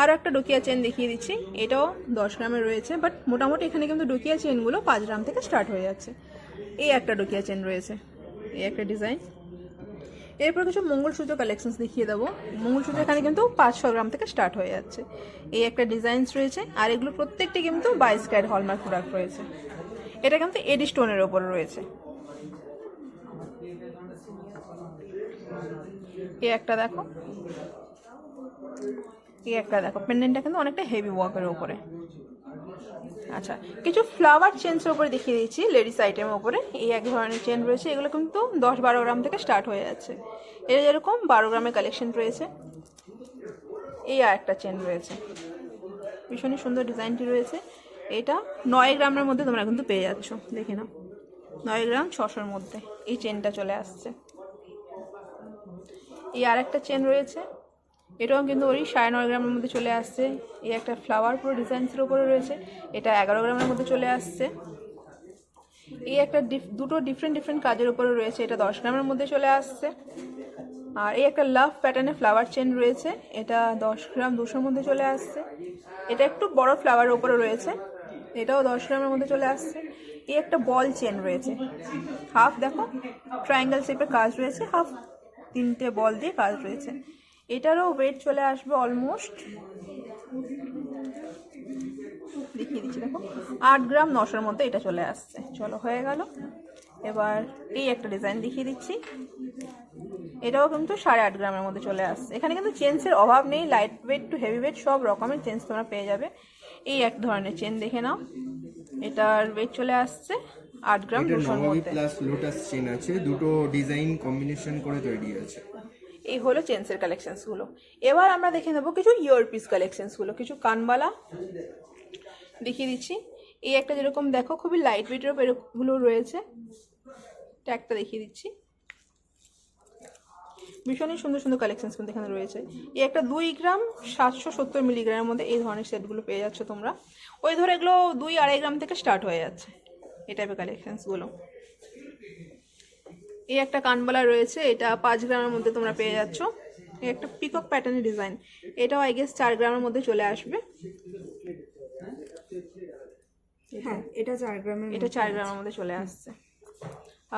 আর একটা ডোকিয়া চেন দেখিয়ে দিচ্ছি, এটাও 10 গ্রামের রয়েছে, বাট মোটামুটি এখানে কিন্তু ডোকিয়া চেনগুলো 5 গ্রাম থেকে স্টার্ট হয়ে যাচ্ছে। এই একটা ডোকিয়া চেন রয়েছে, এই একটা ডিজাইন। এরপর কিছু মঙ্গলসূত্র কালেকশনস দেখিয়ে দেবো। মঙ্গলসূত্র এখানে কিন্তু 500 গ্রাম থেকে স্টার্ট হয়ে যাচ্ছে। এই একটা ডিজাইনস রয়েছে, আর এগুলো প্রত্যেকটি কিন্তু 22 ক্যারেট হলমার্ক প্রোডাক্ট রয়েছে। এটা কিন্তু এডি স্টোনের ওপর রয়েছে। এই একটা দেখো, এই একটা দেখো, পেন্ডেন্টটা কিন্তু অনেকটা হেভি ওয়ার্কের উপরে। আচ্ছা, কিছু ফ্লাওয়ার চেনসের উপরে দেখিয়ে দিচ্ছি, লেডিস আইটেমের উপরে। এই এক ধরনের চেন রয়েছে, এগুলো কিন্তু 10-12 গ্রাম থেকে স্টার্ট হয়ে যাচ্ছে। এটা যেরকম 12 গ্রামের কালেকশন রয়েছে। এই আর একটা চেন রয়েছে, ভীষণই সুন্দর ডিজাইনটি রয়েছে। এটা 9 গ্রামের মধ্যে তোমরা কিন্তু পেয়ে যাচ্ছ, দেখে নাও, 9 গ্রাম 600-র মধ্যে এই চেনটা চলে আসছে। এই আর একটা চেন রয়েছে, এটাও কিন্তু ওই 9.5 গ্রামের মধ্যে চলে আসছে। এই একটা ফ্লাওয়ার পুরো ডিজাইনসের উপরে রয়েছে, এটা 11 গ্রামের মধ্যে চলে আসছে। এই একটা দুটো ডিফারেন্ট কাজের উপরে রয়েছে, এটা 10 গ্রামের মধ্যে চলে আসছে। আর এই একটা লাভ প্যাটার্নে ফ্লাওয়ার চেন রয়েছে, এটা 10 গ্রাম 200-র মধ্যে চলে আসছে। এটা একটু বড় ফ্লাওয়ারের উপরে রয়েছে, এটাও 10 গ্রামের মধ্যে চলে আসছে। এই একটা বল চেন রয়েছে, হাফ দেখো ট্রায়াঙ্গেল শেপের কাজ রয়েছে, হাফ 3টে বল দিয়ে কাজ রয়েছে। এটারও ওয়েট চলে আসবে অলমোস্ট, দেখিয়ে দিচ্ছি দেখো, 8 গ্রাম 900-র মধ্যে এটা চলে আসছে। চলো হয়ে গেল। এবার এই একটা ডিজাইন দেখিয়ে দিচ্ছি, এটাও কিন্তু 8.5 গ্রামের মধ্যে চলে আসছে। এখানে কিন্তু চেনসের অভাব নেই, light weight to heavy weight সব রকমের চেনস তোমরা পেয়ে যাবে। এই এক ধরনের চেন দেখে নাও, এটার ওয়েট চলে আসছে 8 গ্রাম 200-র মধ্যে। প্লাস লোটাস চেন আছে, দুটো ডিজাইন কম্বিনেশন করে তৈরি আছে। এই হলো চেনসের কালেকশনসগুলো। এবার আমরা দেখে নেবো কিছু ইয়ারপিস কালেকশনসগুলো, কিছু কানবালা দেখিয়ে দিচ্ছি। এই একটা যেরকম দেখো খুবই লাইট ওয়েটের এরকমগুলো রয়েছে, ট্যাগটা দেখিয়ে দিচ্ছি। ভীষণই সুন্দর সুন্দর কালেকশনস কিন্তু এখানে রয়েছে। এই একটা 2 গ্রাম 770 মিলিগ্রামের মধ্যে এই ধরনের সেটগুলো পেয়ে যাচ্ছ তোমরা। ওই ধরে এগুলো 2-2.5 গ্রাম থেকে স্টার্ট হয়ে যাচ্ছে এই টাইপের কালেকশনসগুলো। এই একটা কানবালা রয়েছে, এটা 5 গ্রামের মধ্যে তোমরা পেয়ে যাচ্ছ। এই একটা পিকক প্যাটার্নের ডিজাইন, এটাও আই গেস 4 গ্রামের মধ্যে চলে আসবে। হ্যাঁ এটা 4 গ্রামের এটা 4 গ্রামের মধ্যে চলে আসছে।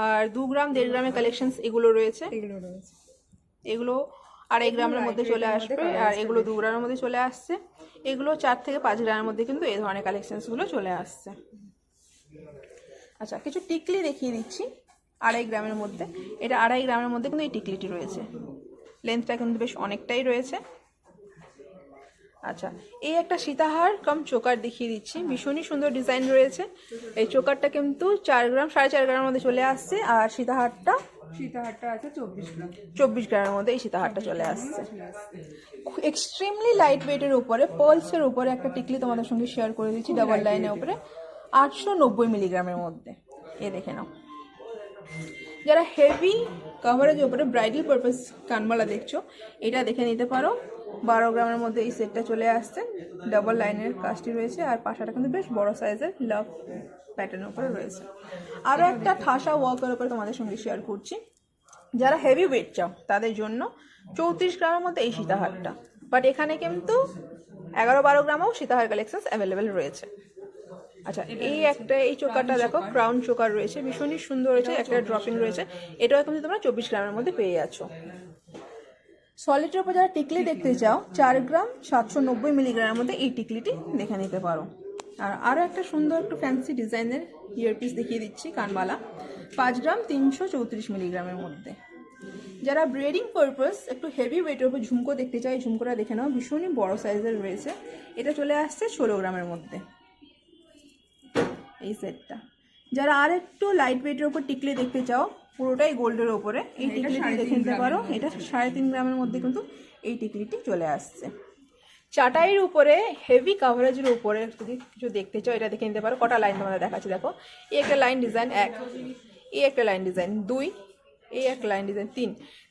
আর 2 গ্রাম 1.5 গ্রামের কালেকশনস এগুলো রয়েছে, এগুলো রয়েছে। এগুলো 2.5 গ্রামের মধ্যে চলে আসবে, আর এগুলো 2 গ্রামের মধ্যে চলে আসছে। এগুলো 4 থেকে 5 গ্রামের মধ্যে কিন্তু এই ধরনের কালেকশনসগুলো চলে আসছে। আচ্ছা, কিছু টিকলি দেখিয়ে দিচ্ছি 2.5 গ্রামের মধ্যে। এটা 2.5 গ্রামের মধ্যে কিন্তু এই টিকলিটি রয়েছে, লেন্থটা কিন্তু বেশ অনেকটাই রয়েছে। আচ্ছা, এই একটা সীতাহার কাম চোকার দেখিয়ে দিচ্ছি, ভীষণই সুন্দর ডিজাইন রয়েছে। এই চোকারটা কিন্তু 4 গ্রাম 4.5 গ্রামের মধ্যে চলে আসছে, আর সীতাহারটা আছে 24 গ্রাম। 24 গ্রামের মধ্যে এই সীতাহারটা চলে আসছে। এক্সট্রিমলি লাইট ওয়েটের উপরে, পার্লসের উপরে একটা টিকলি তোমাদের সঙ্গে শেয়ার করে দিচ্ছি, ডাবল লাইনের উপরে 890 মিলিগ্রামের মধ্যে। এ দেখে নাও, যারা হেভি কভারেজের উপরে ব্রাইডাল পারপাস কানমালা দেখছো, এটা দেখে নিতে পারো। 12 গ্রামের মধ্যে এই সেটটা চলে আসছে, ডাবল লাইনের কাজটি রয়েছে, আর পাশাটা কিন্তু বেশ বড় সাইজের লাভ প্যাটার্নের উপরে রয়েছে। আরও একটা ঠাসা ওয়ার্কের উপরে তোমাদের সঙ্গে শেয়ার করছি, যারা হেভি ওয়েট চাও তাদের জন্য 34 গ্রামের মধ্যে এই সীতাহারটা। বাট এখানে কিন্তু 11-12 গ্রামও সীতাহার কালেকশনস অ্যাভেলেবেল রয়েছে। আচ্ছা, এই চোকারটা দেখো, ক্রাউন চোকার রয়েছে, ভীষণই সুন্দর রয়েছে, একটা ড্রপিং রয়েছে। এটাও কিন্তু তোমরা 24 গ্রামের মধ্যে পেয়ে যাচ্ছ। সলিডের উপর যারা টিকলি দেখতে চাও, 4 গ্রাম 790 মিলিগ্রামের মধ্যে এই টিকলিটি দেখে নিতে পারো। আর আরও একটা সুন্দর একটু ফ্যান্সি ডিজাইনের ইয়ারপিস দেখিয়ে দিচ্ছি, কানবালা, 5 গ্রাম 334 মিলিগ্রামের মধ্যে। যারা ব্রেডিং পারপাস একটু হেভি ওয়েটের উপর ঝুমকো দেখতে চাই, ঝুমকোটা দেখে নাও, ভীষণই বড় সাইজের রয়েছে। এটা চলে আসছে 16 গ্রামের মধ্যে এই সেটটা। যারা আর একটু লাইট ওয়েটের উপর টিকলি দেখতে চাও, পুরোটাই গোল্ডের ওপরে, এই টিকলিটি দেখে নিতে পারো। এটা 3.5 গ্রামের মধ্যে কিন্তু এই টিকলিটি চলে আসছে। চাটাইয়ের উপরে হেভি কাভারেজের উপরে যদি কিছু দেখতে চাও, এটা দেখে নিতে পারো। কটা লাইন তোমাদের দেখাচ্ছি দেখো, এই একটা লাইন ডিজাইন 1, এই একটা লাইন ডিজাইন 2, এই একটা লাইন ডিজাইন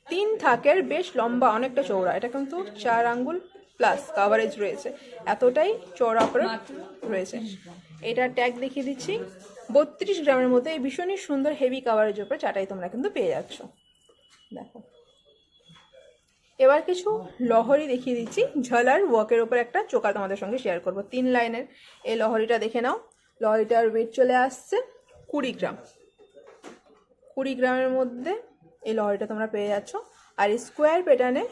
3 থাকের, বেশ লম্বা, অনেকটা চৌড়া। এটা কিন্তু 4 আঙ্গুল প্লাস কাভারেজ রয়েছে, এতটাই চৌড়া করে রয়েছে। এটা ট্যাগ দেখিয়ে দিচ্ছি, 32 গ্রামের মধ্যে এই ভীষণই সুন্দর হেভি কাভারেজের উপরে চাটাই তোমরা কিন্তু পেয়ে যাচ্ছ। দেখো, এবার কিছু লহরি দেখিয়ে দিচ্ছি, ঝালার ওয়ার্কের উপর একটা চোকা তোমাদের সঙ্গে শেয়ার করব, 3 লাইনের। এই লহরিটা দেখে নাও, লহরিটার ওয়েট চলে আসছে 20 গ্রাম। 20 গ্রামের মধ্যে এই লহরিটা তোমরা পেয়ে যাচ্ছ। আর স্কোয়ার প্যাটার্নে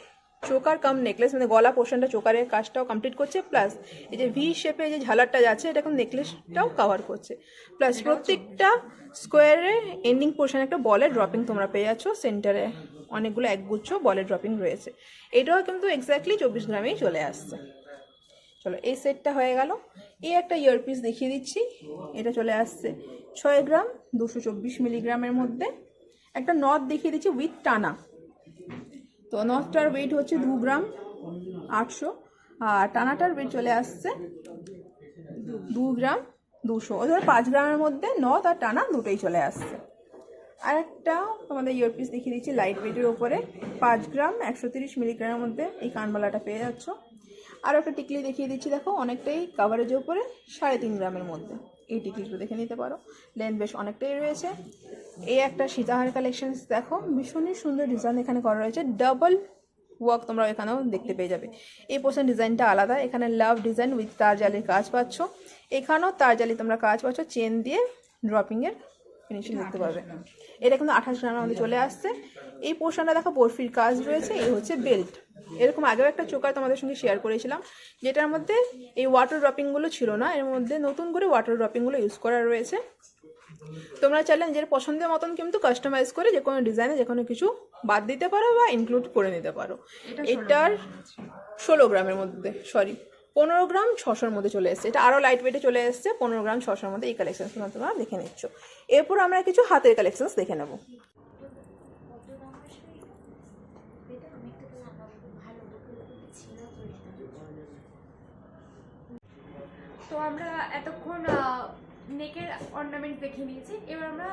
চোকার কাম নেকলেস, মানে গলা পোর্শনটা চোকারের কাজটাও কমপ্লিট করছে, প্লাস এই যে ভি শেপে যে ঝালারটা যাচ্ছে, এটা কিন্তু নেকলেসটাও কভার করছে। প্লাস প্রত্যেকটা স্কোয়ারে এন্ডিং পোর্শনে একটা বলের ড্রপিং তোমরা পেয়ে যাচ্ছ, সেন্টারে অনেকগুলো একগুচ্ছ বলের ড্রপিং রয়েছে। এটাও কিন্তু এক্স্যাক্টলি 24 গ্রামেই চলে আসছে। চলো, এই সেটটা হয়ে গেল। এই একটা ইয়ারপিস দেখিয়ে দিচ্ছি, এটা চলে আসছে 6 গ্রাম 224 মিলিগ্রামের মধ্যে। একটা নথ দেখিয়ে দিচ্ছি উইথ টানা, তো নথটার ওয়েট হচ্ছে 2 গ্রাম 800, আর টানাটার ওয়েট চলে আসছে 2 গ্রাম 200। ধরো 5 গ্রামের মধ্যে নথ আর টানা দুটোই চলে আসছে। আর একটা তোমাদের ইয়ারপিস দেখিয়ে দিচ্ছি লাইট ওয়েটের ওপরে, 5 গ্রাম 130 মিলিগ্রামের মধ্যে এই কানবালাটা পেয়ে যাচ্ছ। আর একটা টিকলি দেখিয়ে দিচ্ছি, দেখো অনেকটাই কাভারেজের উপরে, 3.5 গ্রামের মধ্যে এই টিকলিগুলো দেখে নিতে পারো, লেন্থ বেশ অনেকটাই রয়েছে। এই একটা সীতাহার কালেকশন দেখো, ভীষণই সুন্দর ডিজাইন এখানে করা রয়েছে, ডাবল ওয়ার্ক তোমরা এখানেও দেখতে পেয়ে যাবে। এই পোর্শন ডিজাইনটা আলাদা, এখানে লাভ ডিজাইন উইথ তারজালির কাজ পাচ্ছ, এখানেও তারজালি তোমরা কাজ পাচ্ছ, চেন দিয়ে ড্রপিংয়ের ফিনিশিং দেখতে পাবে। এটা কিন্তু 28 গ্রামের মধ্যে চলে আসছে। এই পোর্শনটা দেখো বরফির কাজ রয়েছে, এই হচ্ছে বেল্ট। এরকম আগেও একটা চোকা তোমাদের সঙ্গে শেয়ার করেছিলাম, যেটার মধ্যে এই ওয়াটার ড্রপিংগুলো ছিল না, এর মধ্যে নতুন করে ওয়াটার ড্রপিংগুলো ইউজ করা রয়েছে। তোমরা চাইলে নিজের পছন্দের মতন কিন্তু কাস্টমাইজ করে যে কোনো ডিজাইনে যে কোনো কিছু বাদ দিতে পারো বা ইনক্লুড করে নিতে পারো। এটার 16 গ্রামের মধ্যে, 15 গ্রাম 600-র মধ্যে চলে এসছে। এটা আরও লাইট ওয়েটে চলে এসছে, 15 গ্রাম 600-র মধ্যে এই কালেকশনসগুলো তোমরা দেখে নিচ্ছ। এরপর আমরা কিছু হাতের কালেকশনস দেখে নেব। তো আমরা এতক্ষণ নেকের অর্নামেন্ট দেখে নিয়েছি, এবার আমরা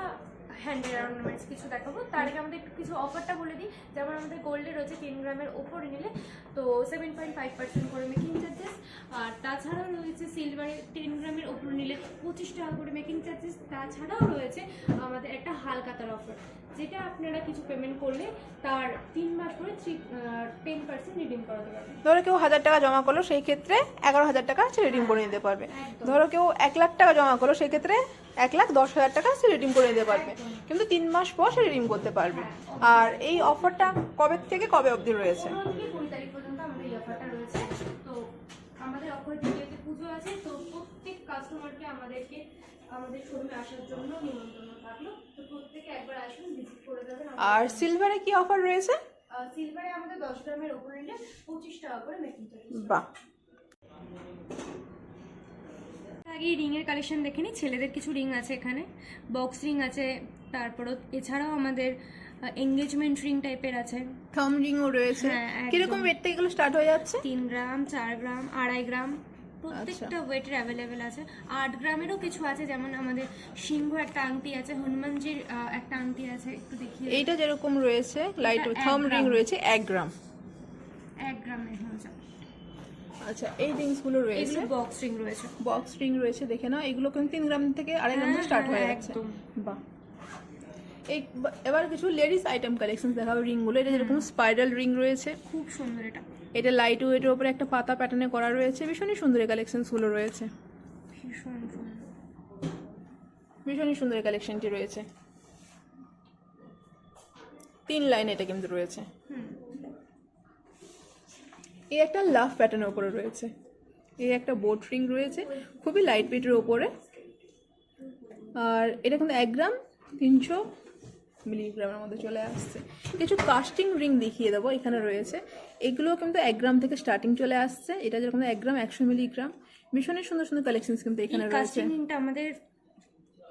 হ্যান্ডের অর্নামেন্টস কিছু দেখাবো। তার আগে আমাদের একটু কিছু অফারটা বলে দিই। যেমন আমাদের গোল্ডে রয়েছে 10 গ্রামের ওপরে নিলে তো 7.5% করে মেকিং চার্জেস, আর তাছাড়াও রয়েছে সিলভারে 10 গ্রামের ওপরে নিলে 25 টাকা করে মেকিং চার্জেস। তাছাড়াও রয়েছে আমাদের একটা হালকাতার অফার, যেটা আপনারা কিছু পেমেন্ট করলে তার 3 মাস পরে 10% রিডিম করাতে পারবেন। ধরো কেউ 1000 টাকা জমা করলো, সেই ক্ষেত্রে 11,000 টাকা সে রিডিম করে নিতে পারবে। ধরো কেউ 1 লাখ টাকা জমা করলো, সেই ক্ষেত্রে 1,10,000 টাকা সে রিডিম করে নিতে পারবে, কিন্তু 3 মাস পর সে রিডিম করতে পারবে। আর এই অফারটা কবে থেকে কবে অবধি রয়েছে? 15 থেকে 20 তারিখ পর্যন্ত আমাদের এই অফারটা রয়েছে। তো আমাদের অফার ভিডিওতে পুজো আছে, তো প্রত্যেক কাস্টমারকে আমাদের শোরুমে আসার জন্য নিমন্ত্রণ থাকলো। তো প্রত্যেকে একবার আসুন, ভিজিট করে যাবেন। আর সিলভারে কি অফার রয়েছে? সিলভারে আমাদের 10 গ্রামের ওপরে নিলে 25 টাকা করে মেকিং চার্জ। বাহ, আগে রিং এর কালেকশন দেখে নিই। ছেলেদের কিছু রিং আছে এখানে, বক্স রিং আছে, তারপরও এছাড়াও আমাদের এঙ্গেজমেন্ট রিং টাইপের আছে, থাম রিংও রয়েছে। হ্যাঁ, একদম। কিরকম ওয়েট থেকে এগুলো স্টার্ট হয়ে যাচ্ছে? 3 গ্রাম, 4 গ্রাম, 2.5 গ্রাম, প্রত্যেকটা ওয়েটের অ্যাভেলেবেল আছে। 8 গ্রামেরও কিছু আছে, যেমন আমাদের সিংহ একটা আংটি আছে, হনুমানজির একটা আংটি আছে, একটু দেখিয়ে। এইটা যেরকম রয়েছে লাইট এটা থাম 1 রিং গ্রাম। রয়েছে 1 গ্রাম। 1 গ্রামের হয়ে যাবে। আচ্ছা, এই রিংস গুলো রয়েছে, এগুলো বক্স রিং রয়েছে। বক্স রিং রয়েছে, দেখে নাও। এগুলো কিন্তু 3 গ্রাম থেকে 2.5 গ্রাম থেকে স্টার্ট হয়ে হ্যাঁ, যাচ্ছে। একদম। বাহ, এবার কিছু লেডিস আইটেম কালেকশন দেখাবো রিং গুলো। এটা যেরকম স্পাইরাল রিং রয়েছে, খুব সুন্দর এটা, এটা লাইট ওয়েটের উপরে একটা পাতা প্যাটার্নে করা রয়েছে। ভীষণই সুন্দর এই কালেকশনস গুলো রয়েছে, ভীষণ সুন্দর। ভীষণই সুন্দর এই কালেকশনটি রয়েছে। 3 লাইন এটা কিন্তু রয়েছে। এই একটা লাভ প্যাটার্নের উপরে রয়েছে। এই একটা বোট রিং রয়েছে, খুবই লাইট ওয়েটের উপরে। আর এটা কিন্তু 1 গ্রাম 300 মিলিগ্রামের মধ্যে চলে আসছে। কিছু কাস্টিং রিং দেখিয়ে দেবো, এখানে রয়েছে। এগুলো কিন্তু 1 গ্রাম থেকে স্টার্টিং চলে আসছে। এটা যেরকম 1 গ্রাম 100 মিলিগ্রাম। ভীষণই সুন্দর সুন্দর কালেকশনস কিন্তু এখানে এই রয়েছে। কাস্টিং রিংটা আমাদের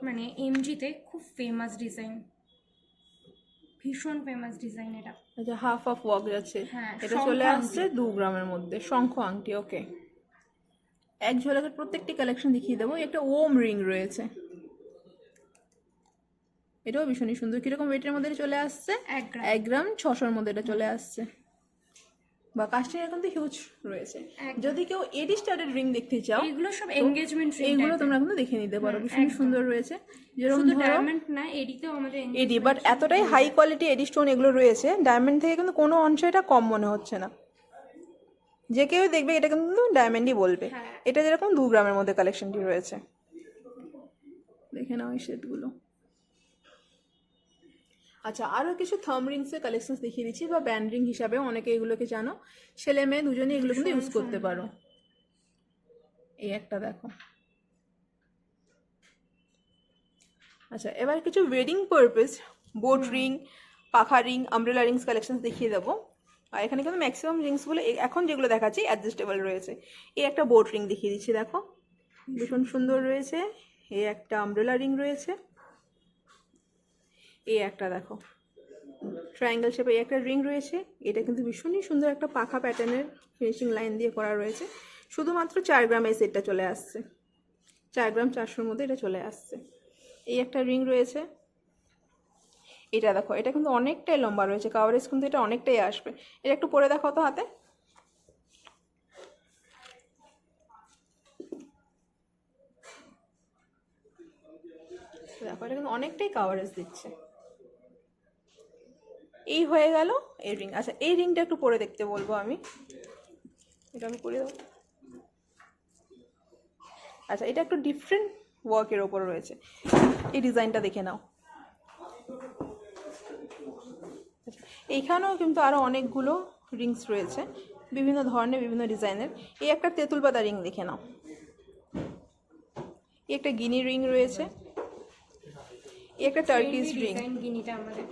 মানে এমজিতে খুব ফেমাস ডিজাইন, ভীষণ ফেমাস ডিজাইন এটা। আচ্ছা, হাফ অফ ওয়ার্ক যাচ্ছে। হ্যাঁ, এটা শঙ্খ চলে আংটি। আসছে 2 গ্রামের মধ্যে, শঙ্খ আংটি। ওকে, এক ঝলকের প্রত্যেকটি কালেকশন দেখিয়ে দেবো। একটা ওম রিং রয়েছে, এটাও ভীষণই সুন্দর। কিরকম ওয়েটের মধ্যে এটা চলে আসছে? 1 গ্রাম। 1 গ্রাম 600-র মধ্যে এটা চলে আসছে। বা কাস্টিং এর কিন্তু হিউজ রয়েছে। একদম। যদি কেউ এডি স্টার্টেড রিং দেখতে চাও, এগুলো সব এনগেজমেন্ট রিং, এইগুলো তোমরা কিন্তু দেখে নিতে পারো। ভীষণ সুন্দর রয়েছে। যেরকম শুধু ধরো ডায়মন্ড না, এডিতেও আমাদের এডি, বাট এতটাই হাই কোয়ালিটি এডি স্টোন এগুলো রয়েছে, ডায়মন্ড থেকে কিন্তু কোনো অংশ এটা কম মনে হচ্ছে না। যে কেউ দেখবে এটা কিন্তু ডায়মন্ডই বলবে। হ্যাঁ। এটা যেরকম 2 গ্রামের মধ্যে কালেকশনটি রয়েছে, দেখে নাও এই সেটগুলো। আচ্ছা, আরও কিছু থাম রিংসের কালেকশন দেখিয়ে দিচ্ছি, বা ব্যান্ড রিং হিসাবেও অনেকে এগুলোকে জানো। ছেলে মেয়ে দুজনেই এগুলো কিন্তু ইউজ করতে পারো। এই একটা দেখো। আচ্ছা, এবার কিছু ওয়েডিং পারপাস বোট রিং, পাখা রিং, আমব্রেলা রিংস কালেকশন দেখিয়ে দেবো। আর এখানে কিন্তু ম্যাক্সিমাম রিংসগুলো এখন যেগুলো দেখাচ্ছি অ্যাডজাস্টেবল রয়েছে। এই একটা বোট রিং দেখিয়ে দিচ্ছি, দেখো ভীষণ সুন্দর রয়েছে। এই একটা আমব্রেলা রিং রয়েছে। এই একটা দেখো ট্রায়াঙ্গেল শেপে এই একটা রিং রয়েছে। এটা কিন্তু ভীষণই সুন্দর একটা পাখা প্যাটার্নের ফিনিশিং লাইন দিয়ে করা রয়েছে। শুধুমাত্র 4 গ্রামে এই সেটটা চলে আসছে। 4 গ্রাম 400-র মধ্যে এটা চলে আসছে। এই একটা রিং রয়েছে। এটা দেখো, এটা কিন্তু অনেকটাই লম্বা রয়েছে, কাভারেজ কিন্তু এটা অনেকটাই আসবে। এটা একটু পরে দেখো তো হাতে। দেখো, এটা কিন্তু অনেকটাই কাভারেজ দিচ্ছে। এই হয়ে গেল এই রিং। আচ্ছা, এই রিংটা একটু পরে দেখতে বলবো আমি। এটা আমি করে দেবো। আচ্ছা, এটা একটু ডিফারেন্ট ওয়ার্কের ওপর রয়েছে। এই ডিজাইনটা দেখে নাও। এইখানেও কিন্তু আরও অনেকগুলো রিংস রয়েছে, বিভিন্ন ধরনের বিভিন্ন ডিজাইনের। এই একটা তেঁতুল পাতা রিং দেখে নাও। এই একটা গিনি রিং রয়েছে। এই একটা টার্কিশ রিং। গিনিটা আমাদের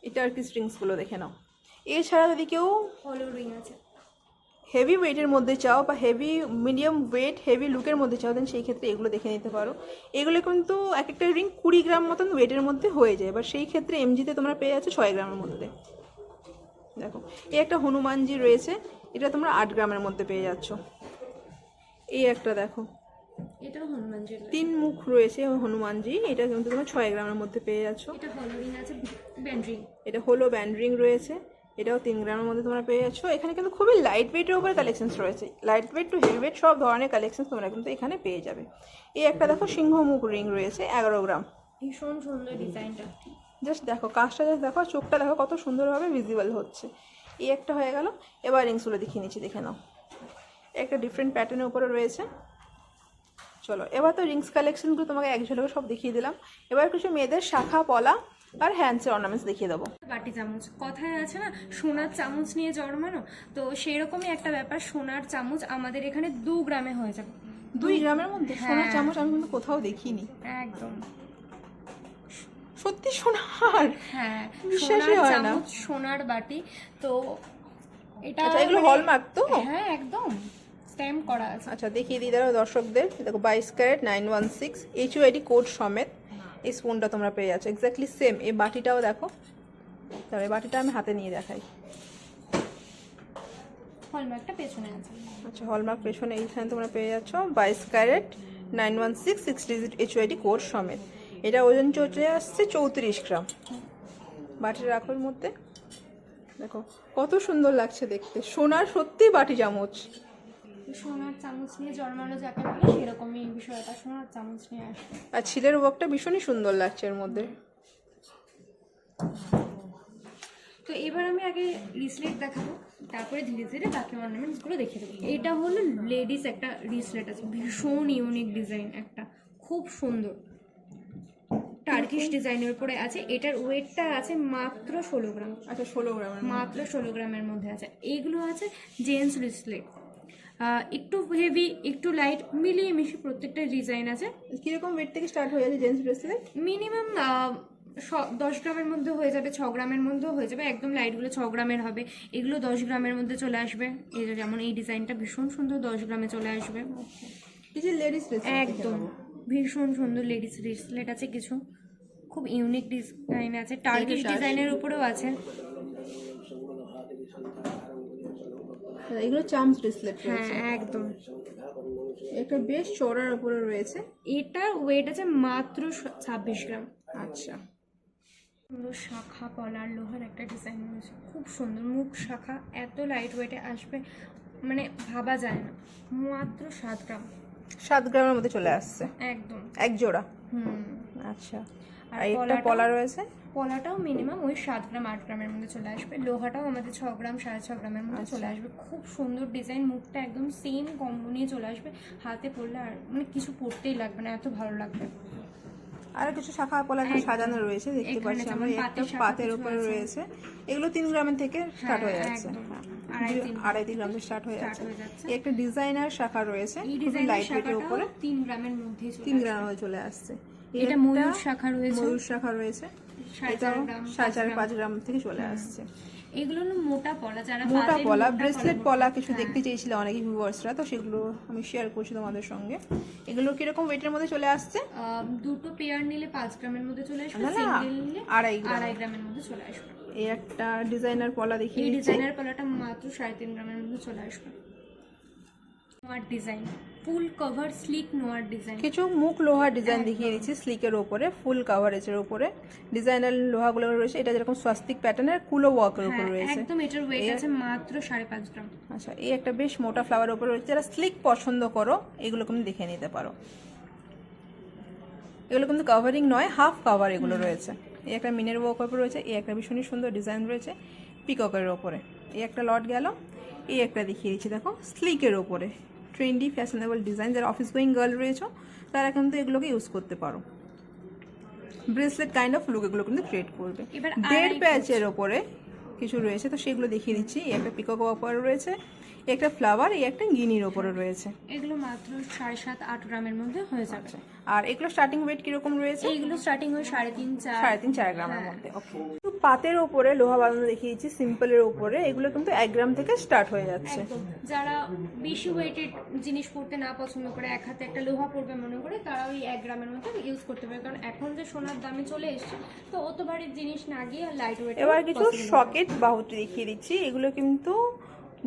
এই টার্কিশ রিংসগুলো দেখে নাও। এছাড়া যদি কেউ হলো রিং আছে, হেভি ওয়েটের মধ্যে চাও বা হেভি মিডিয়াম ওয়েট হেভি লুকের মধ্যে চাও, দেন সেই ক্ষেত্রে এগুলো দেখে নিতে পারো। এগুলো কিন্তু এক একটা রিং 20 গ্রাম মতন ওয়েটের মধ্যে হয়ে যায়, এবার সেই ক্ষেত্রে এমজিতে তোমরা পেয়ে যাচ্ছ 6 গ্রামের মধ্যে। দেখো, এই একটা হনুমানজি রয়েছে, এটা তোমরা 8 গ্রামের মধ্যে পেয়ে যাচ্ছ। এই একটা দেখো, এটাও হনুমান জুয়েলারি। 3 মুখ রয়েছে হনুমানজি, এটা কিন্তু তোমার 6 গ্রামের মধ্যে পেয়ে যাচ্ছ। এটা হলো রিং আছে, ব্যান্ড রিং। এটা হলো ব্যান্ড রিং রয়েছে, এটাও 3 গ্রামের মধ্যে তোমরা পেয়ে যাচ্ছ। এখানে কিন্তু খুবই লাইট ওয়েটের উপরে কালেকশনস রয়েছে, light weight to heavy weight সব ধরনের কালেকশনস তোমরা কিন্তু এখানে পেয়ে যাবে। এই একটা দেখো সিংহমুখ রিং রয়েছে 11 গ্রাম। ভীষণ সুন্দর ডিজাইনটা। জাস্ট দেখো কাজটা, জাস্ট দেখো চোখটা দেখো কত সুন্দরভাবে ভিজিবল হচ্ছে। এই একটা হয়ে গেল। এবার রিংসগুলো দেখিয়ে নিচ্ছি, দেখে নাও। একটা ডিফারেন্ট প্যাটার্নের উপরে রয়েছে। চলো এবার তো রিংস কালেকশনগুলো তোমাকে এক ঝলকে সব দেখিয়ে দিলাম। এবার কিছু মেয়েদের শাখা পলা আর হ্যান্ডসের অর্নামেন্টস দেখিয়ে দেবো। বাটি চামচ, কথায় আছে না সোনার চামচ নিয়ে জন্মানো, তো সেরকমই একটা ব্যাপার। সোনার চামচ আমাদের এখানে 2 গ্রামে হয়ে যাবে। 2 গ্রামের মধ্যে সোনার চামচ আমি কিন্তু কোথাও দেখিনি। একদম সত্যি সোনার? হ্যাঁ, বিশ্বাসই সোনার হয় না। চামচ, সোনার বাটি। তো এটা আচ্ছা এগুলো মানে- হলমার্ক তো? হ্যাঁ একদম স্ট্যাম্প করা আছে। আচ্ছা দেখিয়ে দিই দাঁড়াও দর্শকদের। দেখো 22 ক্যারেট 916 HUID কোড সমেত এই স্পুনটা তোমরা পেয়ে যাচ্ছ এক্স্যাক্টলি সেম। এই বাটিটাও দেখো, তারপরে বাটিটা আমি হাতে নিয়ে দেখাই। হলমার্কটা পেছনে আছে। আচ্ছা হলমার্ক পেছনে এইখানে তোমরা পেয়ে যাচ্ছ 22 ক্যারেট 916 6 ডিজিট HUID কোড সমেত। এটা ওজন চলে আসছে 34 গ্রাম। বাটিটা রাখো এর মধ্যে। দেখো কত সুন্দর লাগছে দেখতে, সোনার সত্যি বাটি চামচ। সোনার চামচ নিয়ে জন্মানো যাকে বলে সেরকমই বিষয়টা, সোনার চামচ নিয়ে আসবে। আর ছিলের ওয়ার্কটা ভীষণই সুন্দর লাগছে এর মধ্যে। তো এবার আমি আগে রিসলেট দেখাবো, তারপরে ধীরে ধীরে বাকি অর্নামেন্টসগুলো দেখিয়ে দেবো। এটা হলো লেডিস একটা রিসলেট আছে, ভীষণ ইউনিক ডিজাইন একটা, খুব সুন্দর টার্কিশ ডিজাইনের উপরে আছে। এটার ওয়েটটা আছে মাত্র 16 গ্রাম। আচ্ছা 16 গ্রামের মাত্র 16 গ্রামের মধ্যে আছে। এইগুলো আছে জেন্টস রিসলেট, একটু হেভি একটু লাইট মিলিয়ে মিশিয়ে প্রত্যেকটা ডিজাইন আছে। কিরকম ওয়েট থেকে স্টার্ট হয়ে যাচ্ছে জেন্টস ব্রেসলেট? মিনিমাম 10 গ্রামের মধ্যে হয়ে যাবে, 6 গ্রামের মধ্যেও হয়ে যাবে। একদম লাইটগুলো 6 গ্রামের হবে, এগুলো 10 গ্রামের মধ্যে চলে আসবে। এই যে যেমন এই ডিজাইনটা ভীষণ সুন্দর, 10 গ্রামে চলে আসবে। এই যে লেডিস ব্রেসলেট একদম ভীষণ সুন্দর লেডিস রিসলেট আছে, কিছু খুব ইউনিক ডিজাইন আছে, টার্কিশ ডিজাইনের উপরেও আছে। এগুলো চামচ ব্রেসলেট হ্যাঁ রয়েছে, একদম। একটা বেশ চওড়ার উপরে রয়েছে। এটার ওয়েট আছে মাত্র 26 গ্রাম। আচ্ছা সুন্দর শাখা পলার লোহার একটা ডিজাইন রয়েছে, খুব সুন্দর মুখ শাখা, এত লাইট ওয়েটে আসবে মানে ভাবা যায় না। মাত্র 7 গ্রাম। 7 গ্রামের মধ্যে চলে আসছে একদম। এক জোড়া। হুম। আচ্ছা আর আর একটা পলা রয়েছে। পলাটাও মিনিমাম ওই 7 গ্রাম 8 গ্রামের মধ্যে চলে আসবে। লোহাটাও আমাদের 6 গ্রাম 6.5 গ্রামের মধ্যে চলে আসবে। খুব সুন্দর ডিজাইন, মুখটা একদম সেম কম্বো নিয়ে চলে আসবে। হাতে পরলে আর মানে কিছু পরতেই লাগবে না, এত ভালো লাগবে। আর কিছু শাখা পলা এখানে সাজানো রয়েছে দেখতে এখানে পাচ্ছি আমরা। যেমন একটা পাতের শাখা পাতের কিছু উপরে আছে। রয়েছে, এগুলো 3 গ্রামের থেকে স্টার্ট হয়ে হ্যাঁ, যাচ্ছে। একদম। হ্যাঁ, আড়াই তিন আড়াই 3 গ্রাম থেকে স্টার্ট হয়ে start যাচ্ছে। হয়ে যাচ্ছে। এই একটা ডিজাইনার শাখা রয়েছে, এই খুবই ডিজাইনের লাইট ওয়েটের শাখাটাও উপরে 3 গ্রামের মধ্যেই চলে 3 গ্রামের মধ্যে চলে আসছে। এই এটা একটা ময়ূর শাখা রয়েছে, ময়ূর শাখা রয়েছে, 4.5 এটাও গ্রাম 4.5 গ্রাম থেকে চলে আসছে। এগুলো হলো মোটা পলা, যারা মোটা পাতের পলা মোটা ব্রেসলেট পলা পলা কিছু হ্যাঁ। দেখতে চেয়েছিল অনেকে ভিউয়ার্সরা, তো সেগুলো আমি শেয়ার করছি তোমাদের সঙ্গে। এগুলো কিরকম ওয়েটের মধ্যে চলে আসছে? দুটো পেয়ার নিলে 5 গ্রামের মধ্যে চলে আসবে, না, না, সিঙ্গেল নিলে 2.5 গ্রাম। 2.5 গ্রামের মধ্যে চলে আসবে। এই একটা ডিজাইনার পলা দেখিয়ে এই দিচ্ছি। ডিজাইনার পলাটা মাত্র 3.5 গ্রামের মধ্যে চলে আসবে। Noir design, full cover sleek noir design. কিছু মুখ লোহার ডিজাইন দেখিয়ে দিচ্ছি স্লিকের ওপরে, ফুল কাভারেজের ওপরে ডিজাইনার লোহাগুলো রয়েছে। এটা যেরকম স্বাস্তিক প্যাটার্নের কুলো ওয়ার্কের উপর রয়েছে। একদম এটার ওয়েট আছে মাত্র 5.5 গ্রাম। আচ্ছা এই একটা বেশ মোটা ফ্লাওয়ার উপর রয়েছে। যারা স্লিক পছন্দ করো এগুলো কিন্তু দেখে নিতে পারো। এগুলো কিন্তু কাভারিং নয়, হাফ কাভার এগুলো রয়েছে। এই একটা মিনের ওয়ার্ক উপর রয়েছে, এই একটা ভীষণই সুন্দর ডিজাইন রয়েছে পিককের ওপরে। এই একটা লট গেল, এই একটা দেখিয়ে দিচ্ছি দেখো স্লিকের ওপরে ট্রেন্ডি ফ্যাশনেবল ডিজাইন। যারা অফিস গোয়িং গার্ল রয়েছে তারা কিন্তু এগুলোকে ইউজ করতে পারো। ব্রেসলেট কাইন্ড অফ লুক এগুলো কিন্তু ক্রিয়েট করবে। এবার 1.5 প্যাচের ওপরে কিছু রয়েছে, তো সেগুলো দেখিয়ে দিচ্ছি। এই একটা পিকক ওপরে রয়েছে, এই একটা ফ্লাওয়ার, এই একটা গিনির ওপরে রয়েছে। এগুলো মাত্র 7.5-8 গ্রামের মধ্যে হয়ে যাবে। আর এগুলো স্টার্টিং ওয়েট কিরকম রয়েছে? এইগুলো স্টার্টিং হয় 3.5-4। 3.5-4 গ্রামের মধ্যে। ওকে, পাতের ওপরে লোহা বাঁধানো দেখিয়েছি সিম্পলের ওপরে, এগুলো কিন্তু 1 গ্রাম থেকে স্টার্ট হয়ে যাচ্ছে। একদম। যারা বেশি ওয়েটেড জিনিস পরতে না পছন্দ করে, এক হাতে একটা লোহা পরবে মনে করে, তারা ওই 1 গ্রামের মধ্যে ইউজ করতে পারে। কারণ এখন যে সোনার দামে চলে এসছে, তো অত ভারী জিনিস না গিয়ে লাইট ওয়েট। এবার কিছু সকেট বাহুটি দেখিয়ে দিচ্ছি। এগুলো কিন্তু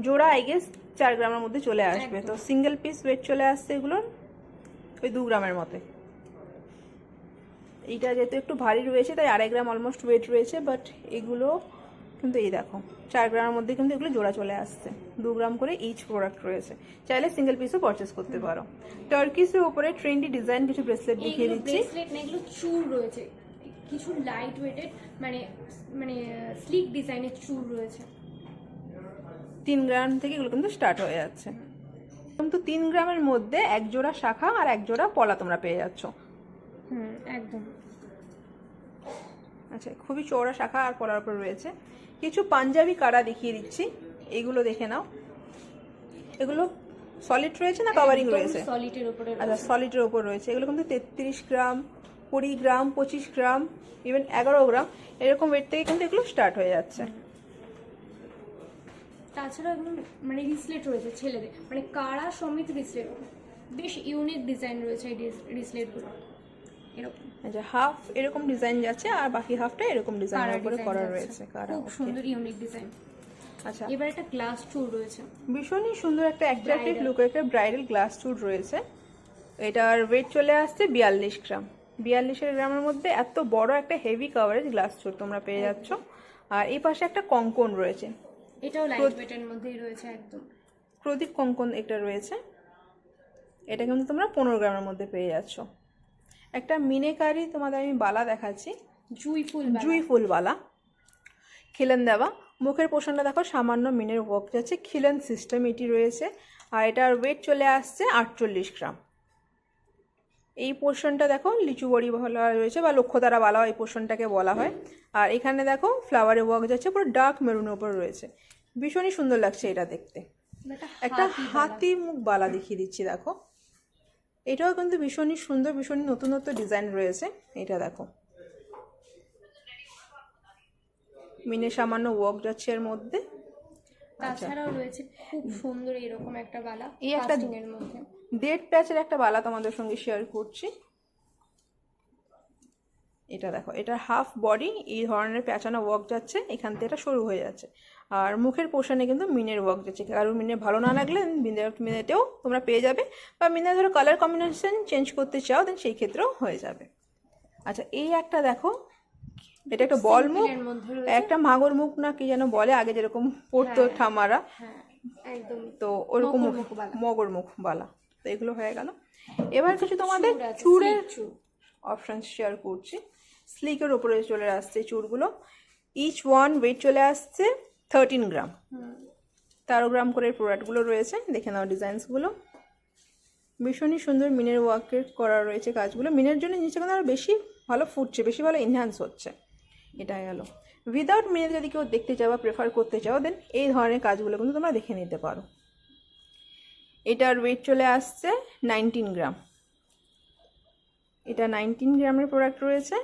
জোড়া আই গেস 4 গ্রামের মধ্যে চলে আসবে। তো সিঙ্গেল পিস ওয়েট চলে আসছে এগুলোর ওই 2 গ্রামের মতে। এইটা যেহেতু একটু ভারী রয়েছে তাই 2.5 গ্রাম অলমোস্ট ওয়েট রয়েছে, বাট এগুলো কিন্তু এই দেখো 4 গ্রামের মধ্যে কিন্তু এগুলো জোড়া চলে আসছে। 2 গ্রাম করে ইচ প্রোডাক্ট রয়েছে, চাইলে সিঙ্গেল পিসও পারচেস করতে পারো। টার্কিসের উপরে ট্রেন্ডি ডিজাইন কিছু ব্রেসলেট দেখিয়ে এইগুলো দিচ্ছি। ব্রেসলেট না, এগুলো চুর রয়েছে, কিছু লাইট ওয়েটেড মানে মানে স্লিক ডিজাইনের চুর রয়েছে। 3 গ্রাম থেকে এগুলো কিন্তু স্টার্ট হয়ে যাচ্ছে। কিন্তু 3 গ্রামের মধ্যে এক জোড়া শাখা আর এক জোড়া পলা তোমরা পেয়ে যাচ্ছ। একদম। আচ্ছা, খুবই চওড়া শাখা আর পলার উপর রয়েছে। কিছু পাঞ্জাবি কারা দেখিয়ে দিচ্ছি, এইগুলো দেখে নাও। এগুলো সলিড রয়েছে না কভারিং রয়েছে? সলিডের উপরে আচ্ছা, সলিডের উপর রয়েছে। এগুলো কিন্তু 33 গ্রাম, 20 গ্রাম, 25 গ্রাম, ইভেন 11 গ্রাম এরকম ওয়েট থেকে কিন্তু এগুলো স্টার্ট হয়ে যাচ্ছে। তাছাড়া এগুলো মানে রিসলেট রয়েছে ছেলেদের, মানে কারা সমেত রিসলেট, বেশ ইউনিক ডিজাইন রয়েছে এই রিসলেটগুলো। এরকম আচ্ছা, হাফ এরকম ডিজাইন যাচ্ছে আর বাকি হাফটা এরকম ডিজাইনের উপরে করা রয়েছে কারা। খুব সুন্দর ইউনিক ডিজাইন। আচ্ছা, এবার একটা গ্লাস চুর রয়েছে, ভীষণই সুন্দর একটা অ্যাট্রাকটিভ লুকের একটা ব্রাইডাল গ্লাস চুট রয়েছে। এটার ওয়েট চলে আসছে 42 গ্রাম। 42 গ্রামের মধ্যে এত বড় একটা হেভি কাভারেজ গ্লাস চুট তোমরা পেয়ে যাচ্ছ। আর এই পাশে একটা কঙ্কন রয়েছে, এটাও লাইট ওয়েটের মধ্যেই রয়েছে একদম। প্রদীপ কঙ্কন একটা রয়েছে, এটা কিন্তু তোমরা 15 গ্রামের মধ্যে পেয়ে যাচ্ছ। একটা মিনেকারি তোমাদের আমি বালা দেখাচ্ছি, জুই ফুল বালা, খিলেন দেওয়া। মুখের পোর্শনটা দেখো সামান্য মিনের ওয়ার্ক যাচ্ছে, খিলেন সিস্টেম এটি রয়েছে। আর এটার ওয়েট চলে আসছে 48 গ্রাম। এই পোর্শনটা দেখো লিচু বড়ি বলা রয়েছে বা লক্ষ্যতারা বালা এই পোর্শনটাকে বলা হয়। আর এখানে দেখো ফ্লাওয়ারে ওয়ার্ক যাচ্ছে, পুরো ডার্ক মেরুনের উপর রয়েছে। ভীষণই সুন্দর লাগছে এটা দেখতে। একটা হাতি মুখ বালা দেখিয়ে দিচ্ছি, দেখো এটাও কিন্তু ভীষণই সুন্দর, ভীষণই নতুনত্ব ডিজাইন রয়েছে। এটা দেখো মিনে সামান্য ওয়ার্ক যাচ্ছে এর মধ্যে। তাছাড়াও রয়েছে খুব সুন্দর এরকম একটা বালা এই একটা এর মধ্যে। 1.5 প্যাচের একটা বালা তোমাদের সঙ্গে শেয়ার করছি। এটা দেখো, এটা হাফ বডি এই ধরনের প্যাচানো ওয়ার্ক যাচ্ছে, এখান থেকে এটা শুরু হয়ে যাচ্ছে। আর মুখের পোর্শনে কিন্তু মিনের ওয়ার্ক যাচ্ছে। কারণ মিনে ভালো না লাগলে মিনেতেও তোমরা পেয়ে যাবে, বা মিনে ধরো কালার কম্বিনেশন চেঞ্জ করতে চাও দেন সেই ক্ষেত্রেও হয়ে যাবে। আচ্ছা, এই একটা দেখো, এটা একটা বল মুখ, একটা মাগর মুখ না কি যেন বলে আগে যেরকম পড়তো ঠামারা, একদম তো ওরকম মগর মুখ বালা। তো এগুলো হয়ে গেল। এবার কিছু তোমাদের চুড়ের অপশন শেয়ার করছি। স্লিকের উপরে চলে আসছে চুড়গুলো। ইচ ওয়ান ওয়েট চলে আসছে 13 গ্রাম। 13 গ্রাম করে প্রোডাক্টগুলো রয়েছে, দেখে নাও ডিজাইনসগুলো। ভীষণই সুন্দর মিনের ওয়ার্কের করা রয়েছে কাজগুলো। মিনের জন্য নিচে কিন্তু আরও বেশি ভালো ফুটছে, বেশি ভালো এনহ্যান্স হচ্ছে। এটা গেল। উইদাউট মিনের যদি কেউ দেখতে চাও বা প্রেফার করতে চাও দেন এই ধরনের কাজগুলো কিন্তু তোমরা দেখে নিতে পারো। এটার ওয়েট চলে আসছে 19 গ্রাম। এটা 19 গ্রামের প্রোডাক্ট রয়েছে।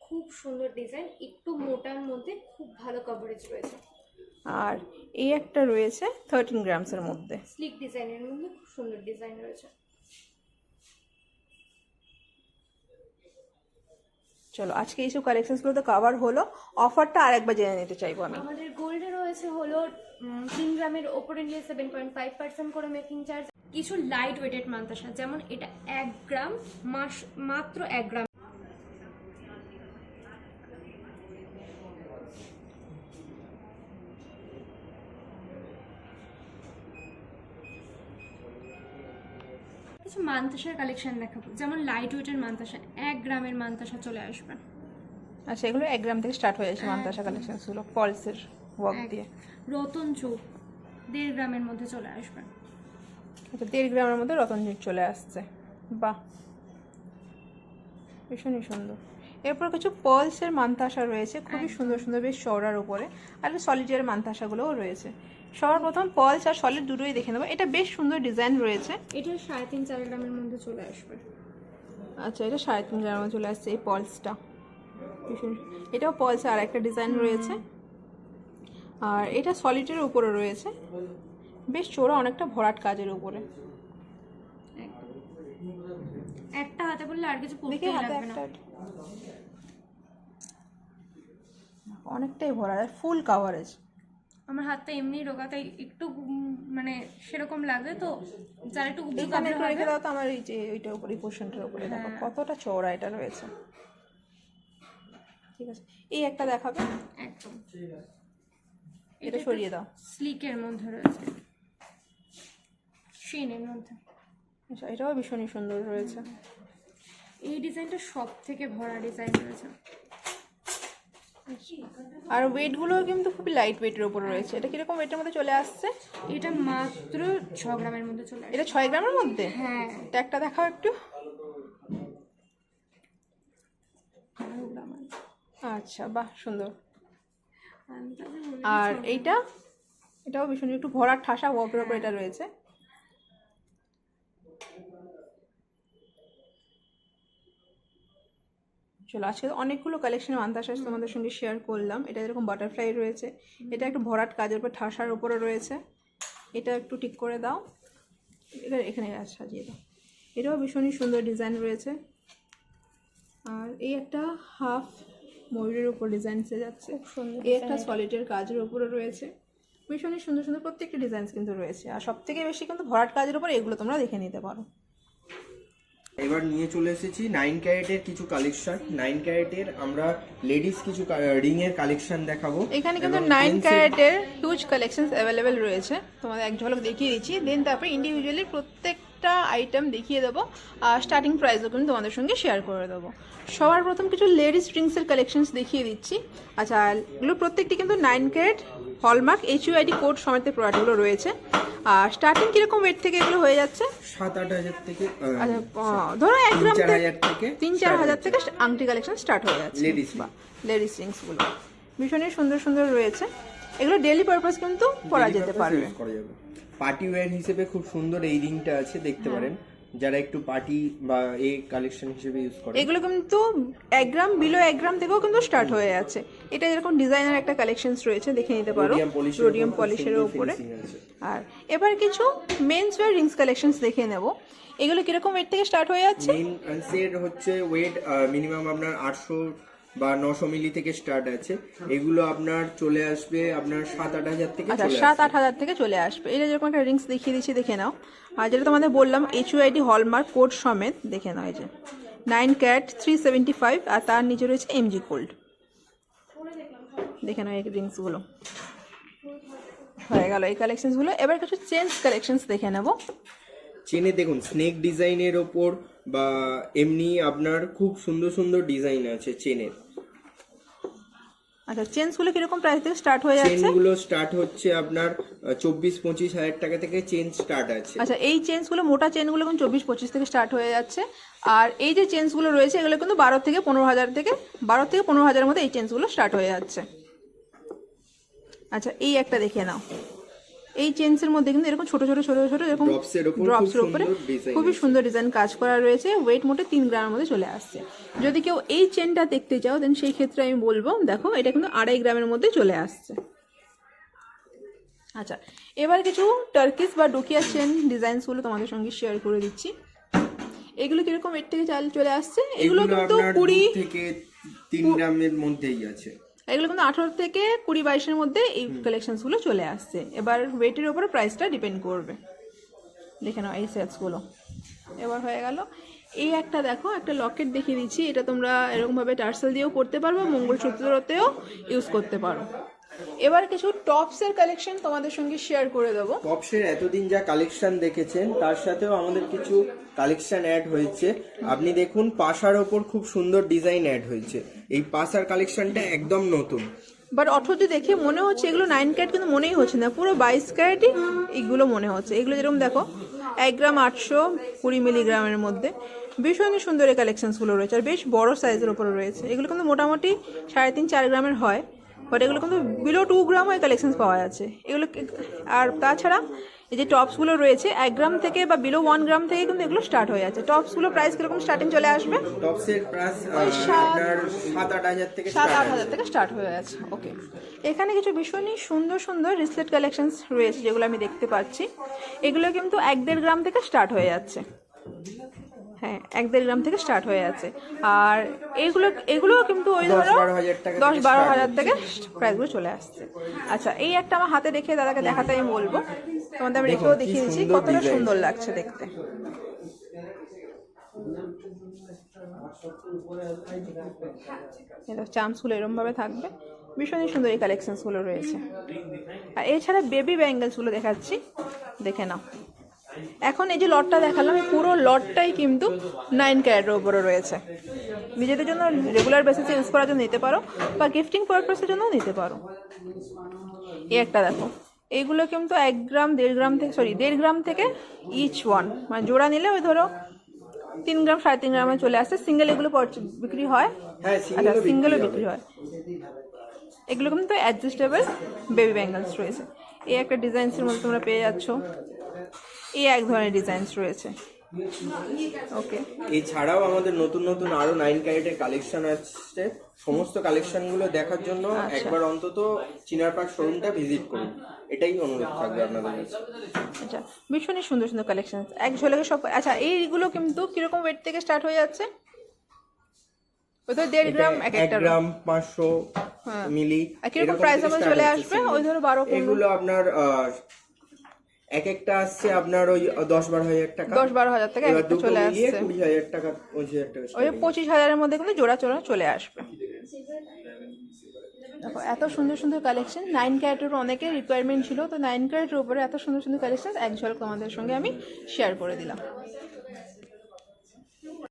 খুব সুন্দর ডিজাইন, একটু মোটার মধ্যে খুব ভালো কভারেজ রয়েছে। আর এই একটা রয়েছে 13 গ্রামসের মধ্যে, স্লিক ডিজাইনের মধ্যে খুব সুন্দর ডিজাইন রয়েছে। চলো আজকে এইসব কালেকশনসগুলো তো কভার হলো। অফারটা আরেকবার জেনে নিতে চাইবো আমি। আমাদের গোল্ডে রয়েছে হলো 3 গ্রামের ওপরে নিয়ে 7.5% করে মেকিং চার্জ। কিছু লাইট ওয়েটেড মান্তাসা, যেমন এটা 1 গ্রাম মাত্র 1 গ্রাম। কিছু মান্তাসার কালেকশন দেখাবো, যেমন লাইট ওয়েটের মান্তাসা, 1 গ্রামের মান্তাসা চলে আসবে। আচ্ছা, এগুলো 1 গ্রাম থেকে স্টার্ট হয়ে যাচ্ছে মান্তাসা কালেকশনসগুলো ফলসের ওয়ার্ক দিয়ে। রতন চৌক 1.5 গ্রামের মধ্যে চলে আসবে। আচ্ছা, 1.5 গ্রামের মধ্যে রতনজিৎ চলে আসছে, বাহ ভীষণই সুন্দর। এরপর কিছু পার্লসের মান্তাসা রয়েছে, খুবই সুন্দর সুন্দর, বেশ চওড়ার উপরে। আর সলিডের মান্তাসাগুলোও রয়েছে। সবার প্রথম পার্লস আর সলিড দুটোই দেখে নেবো। এটা বেশ সুন্দর ডিজাইন রয়েছে। এটা 3.5-4 গ্রামের মধ্যে চলে আসবে। আচ্ছা, এটা 3.5 গ্রামে চলে আসছে এই পার্লসটা। এটাও পার্লসে আর একটা ডিজাইন রয়েছে। আর এটা সলিডের উপরে রয়েছে, বেশ চওড়া, অনেকটা ভরাট কাজের উপরে। একটা হাতে বললে আর কিছু দেখে পড়তেই হাতে লাগবে না। একটা অনেকটাই ভরা, ফুল কাভারেজ। আমার হাতটা এমনি রোগা, তাই একটু মানে সেরকম লাগবে। তো যারা একটু উঁচু এখানে একটু কাপড় রেখে দাও তো আমার এই যে ওইটার উপরে পোর্শনটার উপরে দেখো কতটা চওড়া এটা রয়েছে। ঠিক আছে, এই একটা দেখাবে, একদম এটা সরিয়ে দাও। স্লিকের মধ্যে রয়েছে, শিনের মধ্যে। আচ্ছা, এটাও ভীষণই সুন্দর রয়েছে। এই ডিজাইনটা সব থেকে ভরা ডিজাইন রয়েছে। আর ওয়েটগুলো কিন্তু খুবই লাইট ওয়েটের উপর রয়েছে। এটা কিরকম ওয়েটের মধ্যে চলে আসছে? এটা মাত্র 6 গ্রামের মধ্যে চলে আসে। এটা 6 গ্রামের মধ্যে? হ্যাঁ, এটা একটা দেখাও একটু। আচ্ছা, বাহ, সুন্দর। আর এইটা, এটাও ভীষণ একটু ভরা ঠাসা ওয়ার্কের উপর এটা রয়েছে। চলো, আজকে অনেকগুলো কালেকশনের মান্তাসাজ তোমাদের সঙ্গে শেয়ার করলাম। এটা এরকম বাটারফ্লাই রয়েছে, এটা একটু ভরাট কাজের উপর ঠাসার উপরে রয়েছে। এটা একটু ঠিক করে দাও, এটা এখানে সাজিয়ে দাও। এটাও ভীষণই সুন্দর ডিজাইন রয়েছে। আর এই একটা হাফ ময়ূরের উপর ডিজাইন সে যাচ্ছে, এই একটা সলিডের কাজের উপরে রয়েছে। ভীষণই সুন্দর সুন্দর প্রত্যেকটা ডিজাইন কিন্তু রয়েছে। আর সব থেকে বেশি কিন্তু ভরাট কাজের উপর এগুলো তোমরা দেখে নিতে পারো। এবার নিয়ে চলে এসেছি 9 ক্যারেটের কিছু কালেকশন। 9 ক্যারেটের আমরা লেডিস কিছু রিং এর কালেকশন দেখাবো। এখানে কিন্তু 9 ক্যারেটের হিউজ কালেকশনস অ্যাভেলেবেল রয়েছে, তোমাদের এক ঝলক দেখিয়ে দিচ্ছি। দেন তারপরে ইন্ডিভিজুয়ালি প্রত্যেকটা আইটেম দেখিয়ে দেবো, আর স্টার্টিং প্রাইসও কিন্তু তোমাদের সঙ্গে শেয়ার করে দেবো। সবার প্রথম কিছু লেডিস রিংসের কালেকশনস দেখিয়ে দিচ্ছি। আচ্ছা, এগুলো প্রত্যেকটি কিন্তু 9 ক্যারেট হলমার্ক HUID কোড সমেত প্রোডাক্টগুলো রয়েছে। আর স্টার্টিং কিরকম ওয়েট থেকে এগুলো হয়ে যাচ্ছে? 7-8 হাজার থেকে, আচ্ছা, ধরো 1 গ্রাম 3-4 হাজার থেকে, 3-4 হাজার থেকে আংটি কালেকশন স্টার্ট হয়ে যাচ্ছে। লেডিস লেডিস রিংসগুলো ভীষণই সুন্দর সুন্দর রয়েছে। এগুলো ডেইলি পারপাস কিন্তু পরা যেতে পারবে। পার্টি ওয়্যার হিসেবে খুব সুন্দর এই রিংটা আছে, দেখতে পারেন যারা একটু পার্টি বা এই কালেকশন হিসেবে ইউজ করে। এগুলো কিন্তু 1 গ্রাম বিলো 1 গ্রাম থেকেও কিন্তু স্টার্ট হয়ে যাচ্ছে। এটা যেরকম ডিজাইনার একটা কালেকশনস রয়েছে, দেখে নিতে পারো, রোডিয়াম পলিশের উপরে। আর এবার কিছু মেন্স ওয়্যার রিংস কালেকশনস দেখে নেব। এগুলো কিরকম ওয়েট থেকে স্টার্ট হয়ে যাচ্ছে? মেন সেট হচ্ছে ওয়েট মিনিমাম আপনার 800 বা 900 মিলি থেকে স্টার্ট আছে। এগুলো আপনার চলে আসবে আপনার 7-8 হাজার থেকে। আচ্ছা, 7-8 হাজার থেকে চলে আসবে। এটা যেরকম একটা রিংস দেখিয়ে দিচ্ছি, দেখে নাও। আর যেটা তোমাদের বললাম HUID হলমার্ক কোড সমেত, দেখে নাও। এই যে 9 ক্যারেট 375, আর তার নিচে রয়েছে MG গোল্ড। দেখে নাও এই রিংসগুলো হয়ে গেল, এই কালেকশনসগুলো। এবার কিছু চেঞ্জ কালেকশনস দেখে নেব। চেনে দেখুন স্নেক ডিজাইনের ওপর বা এমনি আপনার খুব সুন্দর সুন্দর ডিজাইন আছে চেনের। আচ্ছা, চেনগুলো কিরকম প্রাইস থেকে স্টার্ট হয়ে যাচ্ছে? চেনগুলো স্টার্ট হচ্ছে আপনার 24-25 হাজার টাকা থেকে চেন স্টার্ট আছে। আচ্ছা, এই চেনগুলো মোটা চেনগুলো কিন্তু 24-25 থেকে স্টার্ট হয়ে যাচ্ছে। আর এই যে চেনগুলো রয়েছে এগুলো কিন্তু 12 থেকে 15 হাজার থেকে 12 থেকে 15 হাজারের মধ্যে এই চেনগুলো স্টার্ট হয়ে যাচ্ছে। আচ্ছা, এই একটা দেখে নাও। এই চেনসের মধ্যে কিন্তু এরকম ছোট ছোট ছোট ছোট এরকম ড্রপসের উপরে খুবই সুন্দর ডিজাইন কাজ করা রয়েছে। ওয়েট মোটে 3 গ্রামের মধ্যে চলে আসছে। যদি কেউ এই চেনটা দেখতে চাও দেন সেই ক্ষেত্রে আমি বলবো, দেখো এটা কিন্তু 2.5 গ্রামের মধ্যে চলে আসছে। আচ্ছা, এবার কিছু টার্কিস বা ডোকিয়া চেন ডিজাইনসগুলো তোমাদের সঙ্গে শেয়ার করে দিচ্ছি। এগুলো কিরকম ওয়েট থেকে চলে আসছে? এগুলো কিন্তু 20 থেকে 3 গ্রামের মধ্যেই আছে। এগুলো কিন্তু 18 থেকে 20-22-এর মধ্যে এই কালেকশনসগুলো চলে আসছে। এবার ওয়েটের উপরে প্রাইসটা ডিপেন্ড করবে। দেখে নাও এই সেটসগুলো। এবার হয়ে গেল এই একটা, দেখো একটা লকেট দেখিয়ে দিচ্ছি। এটা তোমরা এরকমভাবে টার্সেল দিয়েও করতে পারো, মঙ্গলসূত্রতেও ইউজ করতে পারো। এবার কিছু টপসের কালেকশন তোমাদের সঙ্গে শেয়ার করে দেবো। টপসের এতদিন যা কালেকশন দেখেছেন তার সাথেও আমাদের কিছু কালেকশন অ্যাড হয়েছে। আপনি দেখুন পাশার ওপর খুব সুন্দর ডিজাইন অ্যাড হয়েছে। এই পাশার কালেকশনটা একদম নতুন, বাট অথচ দেখে মনে হচ্ছে এগুলো 9 ক্যারেট, কিন্তু মনেই হচ্ছে না, পুরো 22 ক্যারেটই এগুলো মনে হচ্ছে। এগুলো যেরকম দেখো 1 গ্রাম 820 মিলিগ্রামের মধ্যে ভীষণই সুন্দর এই কালেকশনসগুলো রয়েছে। আর বেশ বড় সাইজের উপরে রয়েছে। এগুলো কিন্তু মোটামুটি 3.5-4 গ্রামের হয়, বাট এগুলো কিন্তু বিলো 2 গ্রাম হয় কালেকশনস পাওয়া যাচ্ছে এগুলো। আর তাছাড়া এই যে টপসগুলো রয়েছে 1 গ্রাম থেকে বা বিলো 1 গ্রাম থেকে কিন্তু এগুলো স্টার্ট হয়ে যাচ্ছে। টপসগুলো প্রাইস কিরকম স্টার্টিং চলে আসবে? টপসের প্রাইস আপনার 7-8 হাজার থেকে 7-8 হাজার থেকে স্টার্ট হয়ে যাচ্ছে। ওকে, এখানে কিছু ভীষণই সুন্দর সুন্দর রিসলেট কালেকশনস রয়েছে যেগুলো আমি দেখতে পাচ্ছি। এগুলো কিন্তু 1-1.5 গ্রাম থেকে স্টার্ট হয়ে যাচ্ছে। হ্যাঁ 1-1.5 গ্রাম থেকে স্টার্ট হয়ে যাচ্ছে। আর এগুলো কিন্তু ওই ধরো 10-12 হাজার টাকা 10-12 হাজার থেকে প্রাইসগুলো চলে আসছে। আচ্ছা এই একটা আমার হাতে রেখে দাদাকে দেখাতে আমি বলবো, তোমাদের আমি রেখেও দেখিয়ে দিচ্ছি কতটা সুন্দর লাগছে দেখতে। চামসগুলো এরকম ভাবে থাকবে, ভীষণই সুন্দর এই কালেকশনসগুলো রয়েছে। আর এছাড়া বেবি ব্যাঙ্গেলসগুলো দেখাচ্ছি, দেখে নাও। এখন এই যে লটটা দেখালাম, এই পুরো লটটাই কিন্তু 9 ক্যারেটের উপরে রয়েছে। নিজেদের জন্য রেগুলার বেসিসে ইউজ করার জন্য নিতে পারো বা গিফটিং পারপাসের জন্যও নিতে পারো। এই একটা দেখো, এইগুলো কিন্তু 1 গ্রাম 1.5 গ্রাম থেকে ইচ ওয়ান, মানে জোড়া নিলে ওই ধরো 3 গ্রাম 3.5 গ্রামে চলে আসে। সিঙ্গেল এগুলো বিক্রি হয়, হ্যাঁ আচ্ছা সিঙ্গেলও বিক্রি হয়। এগুলো কিন্তু অ্যাডজাস্টেবল বেবি ব্যাঙ্গলস রয়েছে। এই একটা ডিজাইনসের মধ্যে তোমরা পেয়ে যাচ্ছ, এই এক ধরনের ডিজাইনস রয়েছে। ওকে, এছাড়াও আমাদের নতুন নতুন আরো 9 ক্যারেটের কালেকশন আসছে। সমস্ত কালেকশনগুলো দেখার জন্য একবার অন্তত চিনার পার্ক শোরুমটা ভিজিট করুন, এটাই অনুরোধ থাকবে আপনাদের কাছে। আচ্ছা ভীষণই সুন্দর সুন্দর কালেকশন এক ঝলকে সব। আচ্ছা এইগুলো কিন্তু কিরকম ওয়েট থেকে স্টার্ট হয়ে যাচ্ছে? ওই তো 1.5 গ্রাম, 1 গ্রাম 500 মিলি, আর কিরকম প্রাইস আমার চলে আসবে? ওই ধরো 12-15। এগুলো আপনার এক একটা আসছে আপনার ওই 10-12 হাজার টাকা, 10-12 হাজার টাকা একটা চলে আসছে। 20,000 টাকা 25,000 টাকা, ওই 25,000-এর মধ্যে কিন্তু জোড়া চলে আসবে। দেখো এত সুন্দর সুন্দর কালেকশন। 9 ক্যারেটের অনেকের রিকোয়ারমেন্ট ছিল, তো 9 ক্যারেটের উপরে এত সুন্দর সুন্দর কালেকশন এক ঝলক তোমাদের সঙ্গে আমি শেয়ার করে দিলাম।